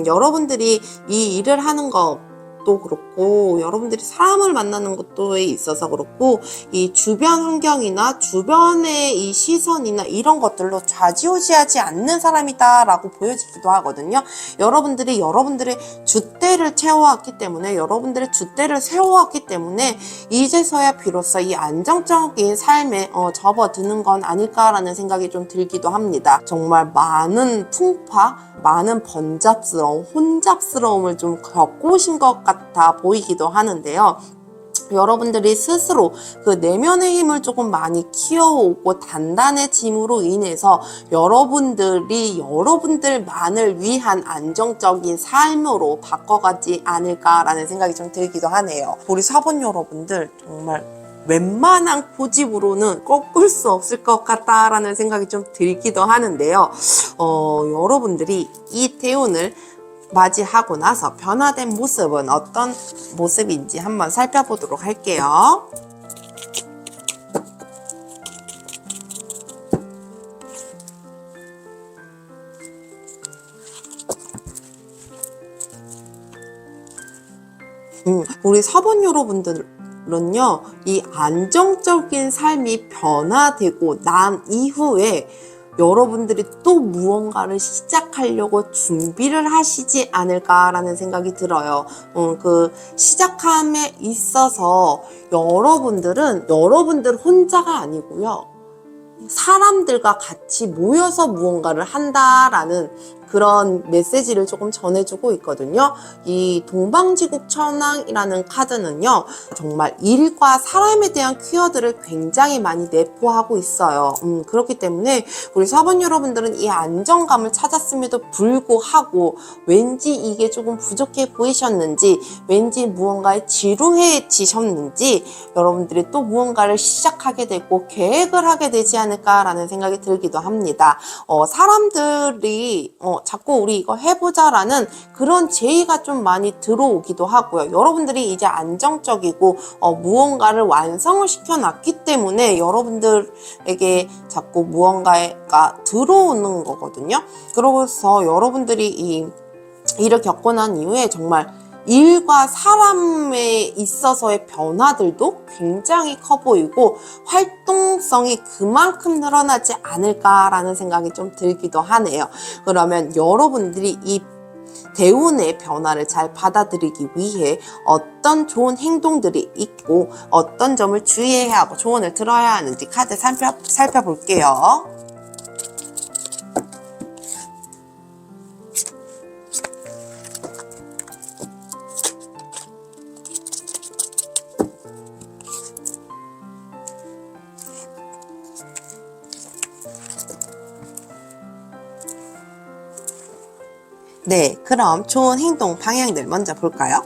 여러분들이 이 일을 하는 것도 그렇고 여러분들이 사람을 만나는 것도에 있어서 그렇고 이 주변 환경이나 주변의 이 시선이나 이런 것들로 좌지우지하지 않는 사람이다라고 보여지기도 하거든요. 여러분들이 여러분들의 줏대를 채워왔기 때문에, 여러분들의 줏대를 세워왔기 때문에 이제서야 비로소 이 안정적인 삶에 접어드는 건 아닐까라는 생각이 좀 들기도 합니다. 정말 많은 풍파, 많은 번잡스러움, 혼잡스러움을 좀 겪고 오신 것 같아 보이기도 하는데요. 여러분들이 스스로 그 내면의 힘을 조금 많이 키워오고 단단해짐으로 인해서 여러분들이 여러분들만을 위한 안정적인 삶으로 바꿔가지 않을까라는 생각이 좀 들기도 하네요. 우리 4번 여러분들 정말 웬만한 고집으로는 꺾을 수 없을 것 같다라는 생각이 좀 들기도 하는데요. 여러분들이 이 대운을 맞이하고 나서 변화된 모습은 어떤 모습인지 한번 살펴보도록 할게요. 우리 4번 여러분들은요, 이 안정적인 삶이 변화되고 난 이후에 여러분들이 또 무언가를 시작하려고 준비를 하시지 않을까라는 생각이 들어요. 그 시작함에 있어서 여러분들 혼자가 아니고요, 사람들과 같이 모여서 무언가를 한다라는 그런 메시지를 조금 전해주고 있거든요. 이 동방지국 천왕이라는 카드는요, 정말 일과 사람에 대한 키워드를 굉장히 많이 내포하고 있어요. 그렇기 때문에 우리 4번 여러분들은 이 안정감을 찾았음에도 불구하고 왠지 이게 조금 부족해 보이셨는지, 왠지 무언가에 지루해지셨는지 여러분들이 또 무언가를 시작하게 되고 계획을 하게 되지 않을까라는 생각이 들기도 합니다. 사람들이 자꾸 우리 이거 해보자라는 그런 제의가 좀 많이 들어오기도 하고요. 여러분들이 이제 안정적이고 무언가를 완성을 시켜놨기 때문에 여러분들에게 자꾸 무언가가 들어오는 거거든요. 그래서 여러분들이 이 일을 겪고 난 이후에 정말 일과 사람에 있어서의 변화들도 굉장히 커 보이고 활동성이 그만큼 늘어나지 않을까라는 생각이 좀 들기도 하네요. 그러면 여러분들이 이 대운의 변화를 잘 받아들이기 위해 어떤 좋은 행동들이 있고 어떤 점을 주의해야 하고 조언을 들어야 하는지 카드 살펴볼게요. 네, 그럼 좋은 행동 방향들 먼저 볼까요?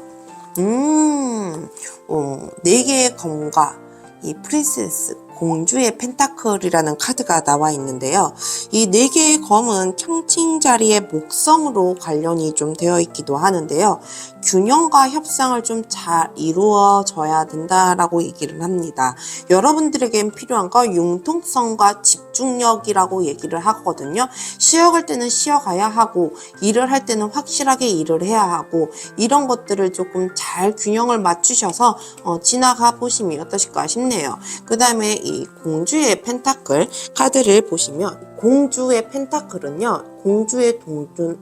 4개의 검과 이 프린세스, 공주의 펜타클이라는 카드가 나와 있는데요. 이 4개의 검은 평칭 자리의 목성으로 관련이 좀 되어 있기도 하는데요. 균형과 협상을 좀 잘 이루어져야 된다라고 얘기를 합니다. 여러분들에겐 필요한 건 융통성과 집중력이라고 얘기를 하거든요. 쉬어갈 때는 쉬어가야 하고 일을 할 때는 확실하게 일을 해야 하고 이런 것들을 조금 잘 균형을 맞추셔서 지나가 보시면 어떠실까 싶네요. 그 다음에 이 공주의 펜타클 카드를 보시면 공주의 펜타클은요, 공주의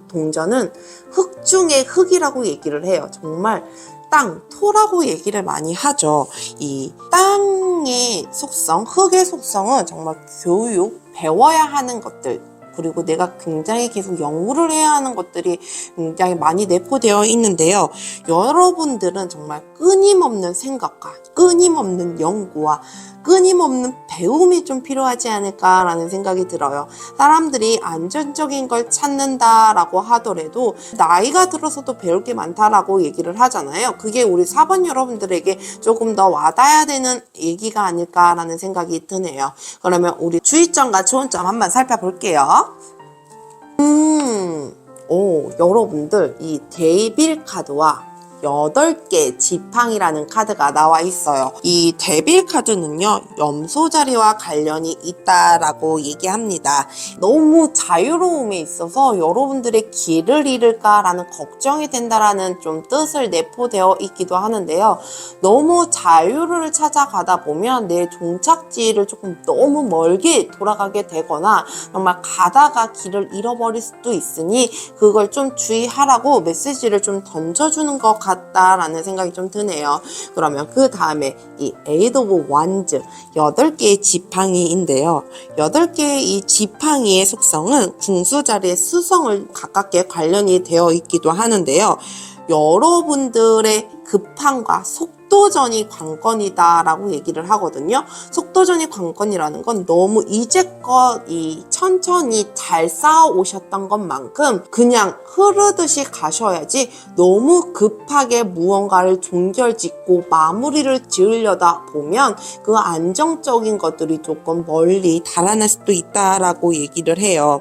동전은 흙 중의 흙이라고 얘기를 해요. 정말 땅, 토라고 얘기를 많이 하죠. 이 땅의 속성, 흙의 속성은 정말 교육, 배워야 하는 것들, 그리고 내가 굉장히 계속 연구를 해야 하는 것들이 굉장히 많이 내포되어 있는데요. 여러분들은 정말 끊임없는 생각과 끊임없는 연구와 끊임없는 배움이 좀 필요하지 않을까라는 생각이 들어요. 사람들이 안전적인 걸 찾는다라고 하더라도 나이가 들어서도 배울 게 많다라고 얘기를 하잖아요. 그게 우리 4번 여러분들에게 조금 더 와닿아야 되는 얘기가 아닐까라는 생각이 드네요. 그러면 우리 주의점과 좋은 점 한번 살펴볼게요. 여러분들 이 데빌 카드와 8개 지팡이라는 카드가 나와 있어요. 이 데빌 카드는요, 염소 자리와 관련이 있다라고 얘기합니다. 너무 자유로움에 있어서 여러분들의 길을 잃을까라는 걱정이 된다라는 좀 뜻을 내포되어 있기도 하는데요. 너무 자유를 찾아가다 보면 내 종착지를 조금 너무 멀게 돌아가게 되거나 정말 가다가 길을 잃어버릴 수도 있으니 그걸 좀 주의하라고 메시지를 좀 던져주는 것 같다라는 생각이 좀 드네요. 그러면 그 다음에 이 에이드 오브 완즈 8개의 지팡이인데요. 8개의 이 지팡이의 속성은 궁수 자리의 수성을 가깝게 관련이 되어 있기도 하는데요. 여러분들의 급함과 속도전이 관건이다라고 얘기를 하거든요. 속도전이 관건이라는 건 너무 이제껏 천천히 잘 쌓아오셨던 것만큼 그냥 흐르듯이 가셔야지 너무 급하게 무언가를 종결짓고 마무리를 지으려다 보면 그 안정적인 것들이 조금 멀리 달아날 수도 있다라고 얘기를 해요.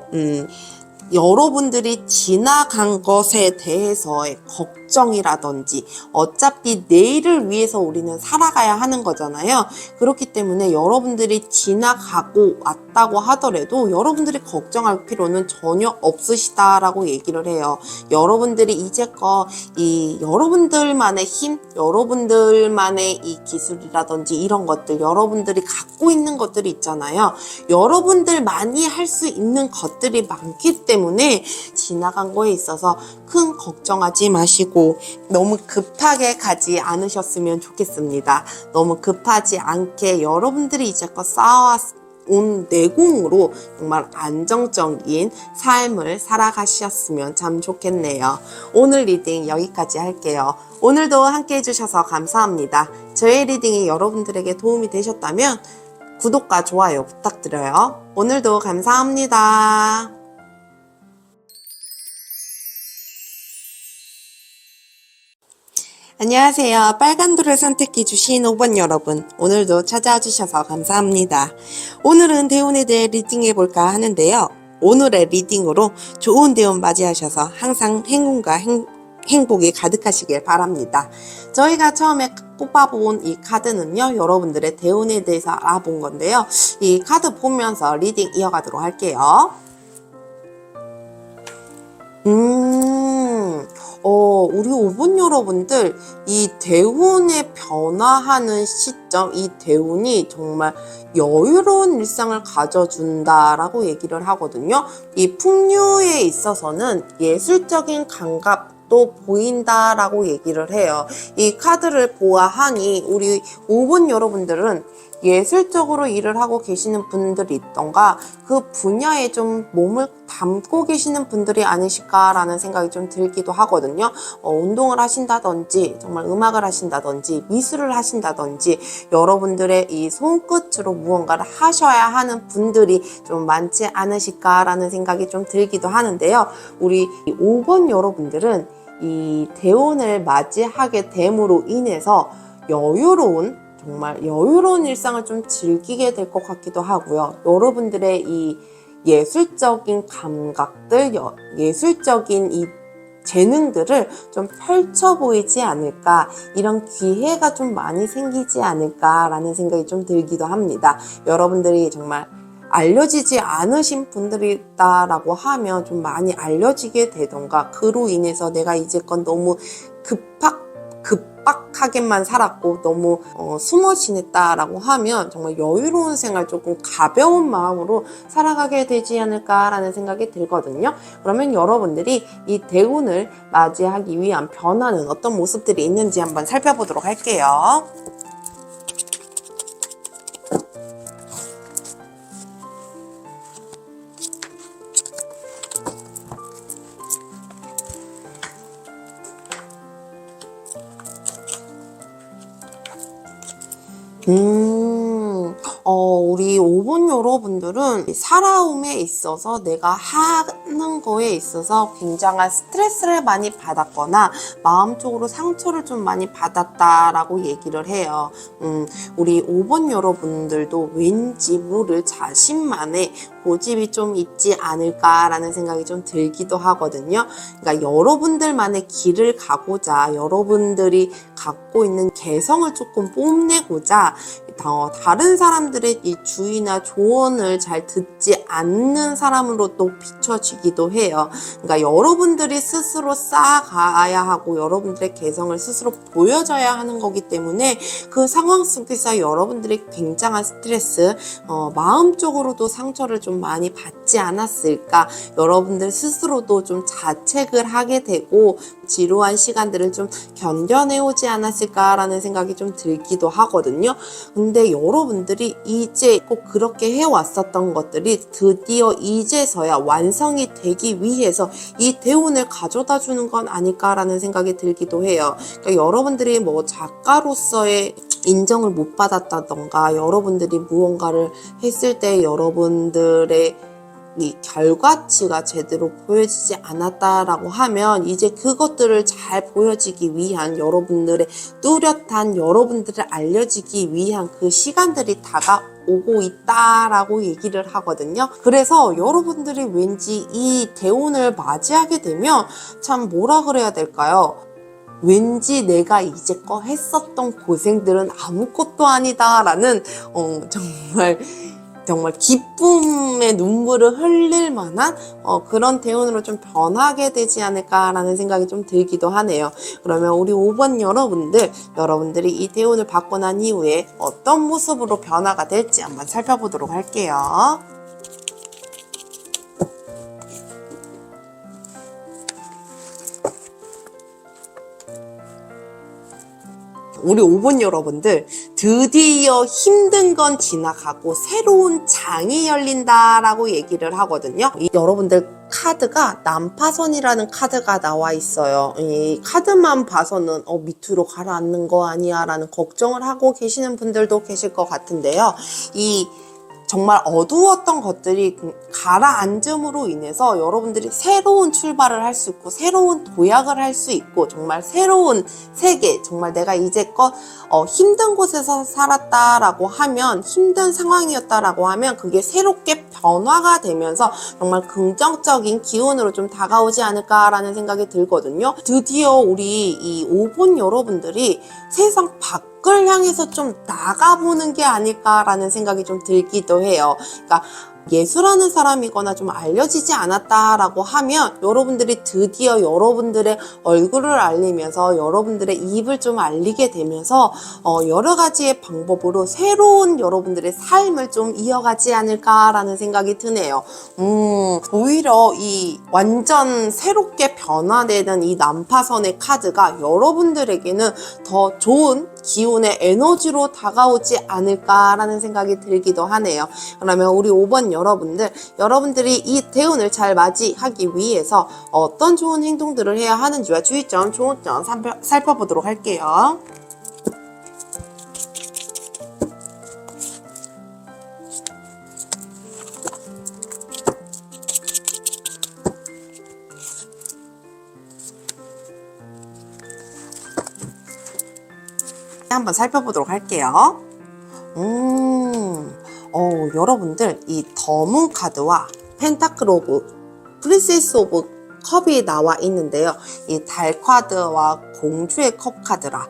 여러분들이 지나간 것에 대해서의 걱정이라든지 어차피 내일을 위해서 우리는 살아가야 하는 거잖아요. 그렇기 때문에 여러분들이 지나가고 왔다고 하더라도 여러분들이 걱정할 필요는 전혀 없으시다라고 얘기를 해요. 여러분들이 이제껏 이 여러분들만의 힘, 여러분들만의 이 기술이라든지 이런 것들, 여러분들이 갖고 있는 것들이 있잖아요. 여러분들만이 할 수 있는 것들이 많기 때문에 지나간 거에 있어서 큰 걱정하지 마시고 너무 급하게 가지 않으셨으면 좋겠습니다. 너무 급하지 않게 여러분들이 이제껏 온 내공으로 정말 안정적인 삶을 살아가셨으면 참 좋겠네요. 오늘 리딩 여기까지 할게요. 오늘도 함께 해주셔서 감사합니다. 저의 리딩이 여러분들에게 도움이 되셨다면 구독과 좋아요 부탁드려요. 오늘도 감사합니다. 안녕하세요. 빨간불을 선택해 주신 5번 여러분, 오늘도 찾아와 주셔서 감사합니다. 오늘은 대운에 대해 리딩해볼까 하는데요. 오늘의 리딩으로 좋은 대운 맞이하셔서 항상 행운과 행복이 가득하시길 바랍니다. 저희가 처음에 뽑아본 이 카드는요, 여러분들의 대운에 대해서 알아본 건데요. 이 카드 보면서 리딩 이어가도록 할게요. 우리 5번 여러분들, 이 대운의 변화하는 시점, 이 대운이 정말 여유로운 일상을 가져준다라고 얘기를 하거든요. 이 풍류에 있어서는 예술적인 감각도 보인다라고 얘기를 해요. 이 카드를 보아하니 우리 5번 여러분들은 예술적으로 일을 하고 계시는 분들이 있던가 그 분야에 좀 몸을 담고 계시는 분들이 아니실까라는 생각이 좀 들기도 하거든요. 운동을 하신다든지 정말 음악을 하신다든지 미술을 하신다든지 여러분들의 이 손끝으로 무언가를 하셔야 하는 분들이 좀 많지 않으실까라는 생각이 좀 들기도 하는데요. 우리 5번 여러분들은 이 대운을 맞이하게 됨으로 인해서 정말 여유로운 일상을 좀 즐기게 될 것 같기도 하고요. 여러분들의 이 예술적인 감각들, 예술적인 이 재능들을 좀 펼쳐 보이지 않을까, 이런 기회가 좀 많이 생기지 않을까라는 생각이 좀 들기도 합니다. 여러분들이 정말 알려지지 않으신 분들이다라고 하면 좀 많이 알려지게 되던가, 그로 인해서 내가 이제껏 너무 급박하게만 살았고 너무 숨어 지냈다라고 하면 정말 여유로운 생활, 조금 가벼운 마음으로 살아가게 되지 않을까라는 생각이 들거든요. 그러면 여러분들이 이 대운을 맞이하기 위한 변화는 어떤 모습들이 있는지 한번 살펴보도록 할게요. 우리 5번 여러분들은 살아옴에 있어서 내가 하는 거에 있어서 굉장한 스트레스를 많이 받았거나 마음적으로 상처를 좀 많이 받았다라고 얘기를 해요. 우리 5번 여러분들도 왠지 모를 자신만의 고집이 좀 있지 않을까라는 생각이 좀 들기도 하거든요. 그러니까 여러분들만의 길을 가고자, 여러분들이 갖고 있는 개성을 조금 뽐내고자 다른 사람들의 이 주의나 조언을 잘 듣지 않는 사람으로 또 비춰지기도 해요. 그러니까 여러분들이 스스로 쌓아가야 하고 여러분들의 개성을 스스로 보여줘야 하는 거기 때문에 그 상황 속에서 여러분들이 굉장한 스트레스, 마음적으로도 상처를 좀 많이 받지 않았을까, 여러분들 스스로도 좀 자책을 하게 되고 지루한 시간들을 좀 견뎌내오지 않았을까라는 생각이 좀 들기도 하거든요. 근데 여러분들이 이제 꼭 그렇게 해왔었던 것들이 드디어 이제서야 완성이 되기 위해서 이 대운을 가져다 주는 건 아닐까라는 생각이 들기도 해요. 그러니까 여러분들이 뭐 작가로서의 인정을 못 받았다던가, 여러분들이 무언가를 했을 때 여러분들의 이 결과치가 제대로 보여지지 않았다라고 하면 이제 그것들을 잘 보여지기 위한, 여러분들의 뚜렷한 여러분들을 알려지기 위한 그 시간들이 다가오고 있다라고 얘기를 하거든요. 그래서 여러분들이 왠지 이 대운을 맞이하게 되면 참 뭐라 그래야 될까요? 왠지 내가 이제껏 했었던 고생들은 아무것도 아니다라는 정말 기쁨의 눈물을 흘릴 만한 그런 대운으로 좀 변하게 되지 않을까라는 생각이 좀 들기도 하네요. 그러면 우리 5번 여러분들이 이 대운을 받고 난 이후에 어떤 모습으로 변화가 될지 한번 살펴보도록 할게요. 우리 5번 여러분들, 드디어 힘든 건 지나가고 새로운 장이 열린다라고 얘기를 하거든요. 여러분들 카드가 난파선이라는 카드가 나와 있어요. 이 카드만 봐서는 밑으로 가라앉는 거 아니야 라는 걱정을 하고 계시는 분들도 계실 것 같은데요. 이 정말 어두웠던 것들이 가라앉음으로 인해서 여러분들이 새로운 출발을 할 수 있고 새로운 도약을 할 수 있고 정말 새로운 세계, 정말 내가 이제껏 힘든 곳에서 살았다라고 하면, 힘든 상황이었다라고 하면 그게 새롭게 변화가 되면서 정말 긍정적인 기운으로 좀 다가오지 않을까라는 생각이 들거든요. 드디어 우리 이 5번 여러분들이 세상 밖을 향해서 좀 나가보는 게 아닐까라는 생각이 좀 들기도 해요. 그러니까 예수라는 사람이거나 좀 알려지지 않았다라고 하면 여러분들이 드디어 여러분들의 얼굴을 알리면서 여러분들의 입을 좀 알리게 되면서 여러 가지의 방법으로 새로운 여러분들의 삶을 좀 이어가지 않을까라는 생각이 드네요. 오히려 이 완전 새롭게 변화되는 이 난파선의 카드가 여러분들에게는 더 좋은 기운의 에너지로 다가오지 않을까라는 생각이 들기도 하네요. 그러면 우리 5번 여러분들이 이 대운을 잘 맞이하기 위해서 어떤 좋은 행동들을 해야 하는지와 주의점, 좋은 점 살펴보도록 할게요. 한번 살펴보도록 할게요. 여러분들 이 더문 카드와 펜타클 오브 프린세스 오브 컵이 나와 있는데요. 이 달 카드와 공주의 컵 카드라,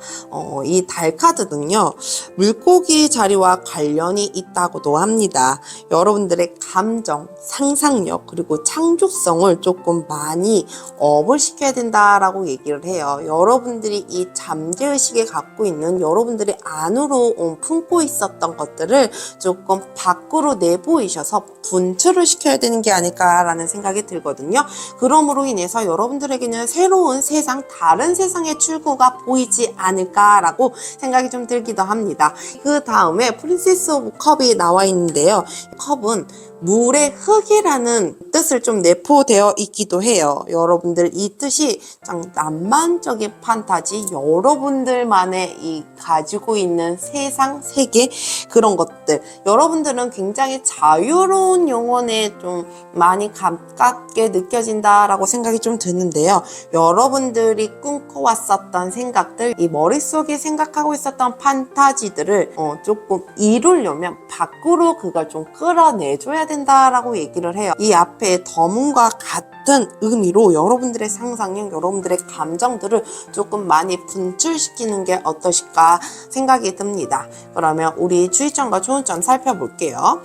이 달 카드는요, 물고기 자리와 관련이 있다고도 합니다. 여러분들의 감정, 상상력, 그리고 창조성을 조금 많이 업을 시켜야 된다라고 얘기를 해요. 여러분들이 이 잠재의식에 갖고 있는 여러분들이 안으로 품고 있었던 것들을 조금 밖으로 내보이셔서 분출을 시켜야 되는 게 아닐까라는 생각이 들거든요. 그러므로 인해서 여러분들에게는 새로운 세상, 다른 세상의 출구가 보이지 않을까라고 생각이 좀 들기도 합니다. 그 다음에 프린세스 오브 컵이 나와 있는데요. 컵은 물의 흙이라는 뜻을 좀 내포되어 있기도 해요. 여러분들 이 뜻이 참 낭만적인 판타지, 여러분들만의 이 가지고 있는 세상, 세계, 그런 것들, 여러분들은 굉장히 자유로운 영혼에 좀 많이 가깝게 느껴진다라고 생각이 좀 드는데요. 여러분들이 꿈꿔왔었던 생각들, 이 머릿속에 생각하고 있었던 판타지들을 조금 이루려면 밖으로 그걸 좀 끌어내줘야 된다라고 얘기를 해요. 이 앞에 더문과 같은 의미로 여러분들의 상상력, 여러분들의 감정들을 조금 많이 분출시키는 게 어떠실까 생각이 듭니다. 그러면 우리 주의점과 좋은 점 살펴볼게요.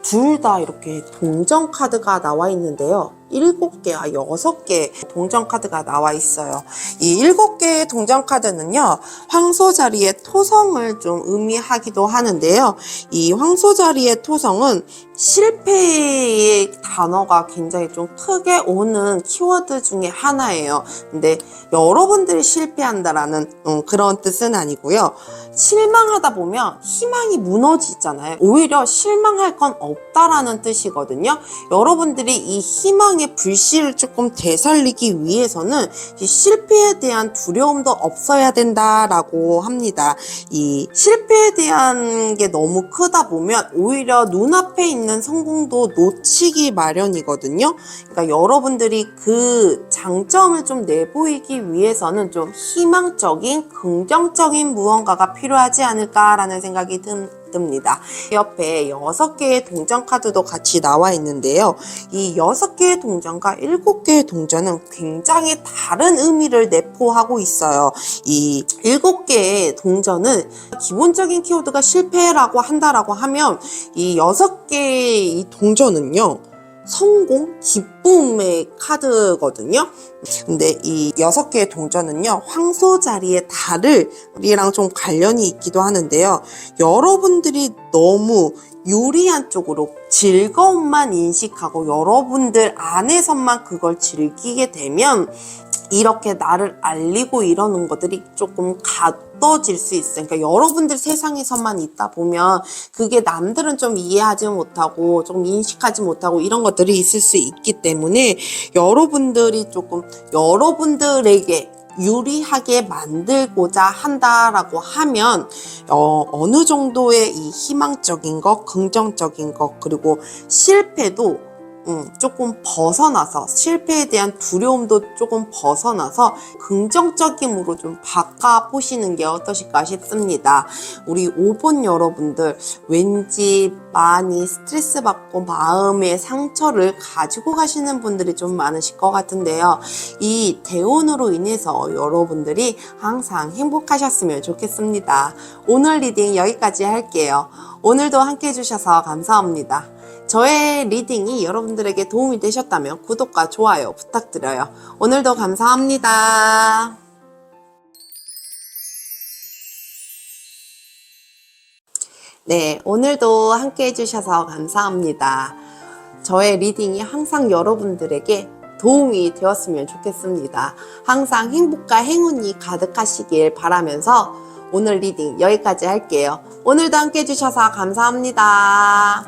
둘 다 이렇게 동전 카드가 나와 있는데요. 7개와 6개 동전 카드가 나와 있어요. 이 7개의 동전 카드는요, 황소 자리의 토성을 좀 의미하기도 하는데요. 이 황소 자리의 토성은 실패의 단어가 굉장히 좀 크게 오는 키워드 중에 하나예요. 근데 여러분들이 실패한다라는 그런 뜻은 아니고요. 실망하다 보면 희망이 무너지잖아요. 오히려 실망할 건 없다라는 뜻이거든요. 여러분들이 이 희망의 불씨를 조금 되살리기 위해서는 이 실패에 대한 두려움도 없어야 된다라고 합니다. 이 실패에 대한 게 너무 크다 보면 오히려 눈앞에 있는 성공도 놓치기 마련이거든요. 그러니까 여러분들이 그 장점을 좀 내보이기 위해서는 좀 희망적인, 긍정적인 무언가가 필요하지 않을까라는 생각이 듭니다. 옆에 6개의 동전 카드도 같이 나와 있는데요. 이 6개의 동전과 7개의 동전은 굉장히 다른 의미를 내포하고 있어요. 이 7개의 동전은 기본적인 키워드가 실패라고 한다라고 하면 이 6개의 이 동전은요, 성공, 기쁨의 카드거든요. 근데 이 6개의 동전은요, 황소 자리의 달이랑 좀 관련이 있기도 하는데요. 여러분들이 너무 유리한 쪽으로 즐거움만 인식하고 여러분들 안에서만 그걸 즐기게 되면 이렇게 나를 알리고 이러는 것들이 조금 가둬질 수 있어요. 그러니까 여러분들 세상에서만 있다 보면 그게 남들은 좀 이해하지 못하고 좀 인식하지 못하고 이런 것들이 있을 수 있기 때문에 여러분들이 조금 여러분들에게 유리하게 만들고자 한다라고 하면 어느 정도의 이 희망적인 것, 긍정적인 것, 그리고 실패도 조금 벗어나서 실패에 대한 두려움도 조금 벗어나서 긍정적임으로 좀 바꿔보시는 게 어떠실까 싶습니다. 우리 5번 여러분들 왠지 많이 스트레스 받고 마음의 상처를 가지고 가시는 분들이 좀 많으실 것 같은데요. 이 대운으로 인해서 여러분들이 항상 행복하셨으면 좋겠습니다. 오늘 리딩 여기까지 할게요. 오늘도 함께 해주셔서 감사합니다. 저의 리딩이 여러분들에게 도움이 되셨다면 구독과 좋아요 부탁드려요. 오늘도 감사합니다. 네, 오늘도 함께 해주셔서 감사합니다. 저의 리딩이 항상 여러분들에게 도움이 되었으면 좋겠습니다. 항상 행복과 행운이 가득하시길 바라면서 오늘 리딩 여기까지 할게요. 오늘도 함께 해주셔서 감사합니다.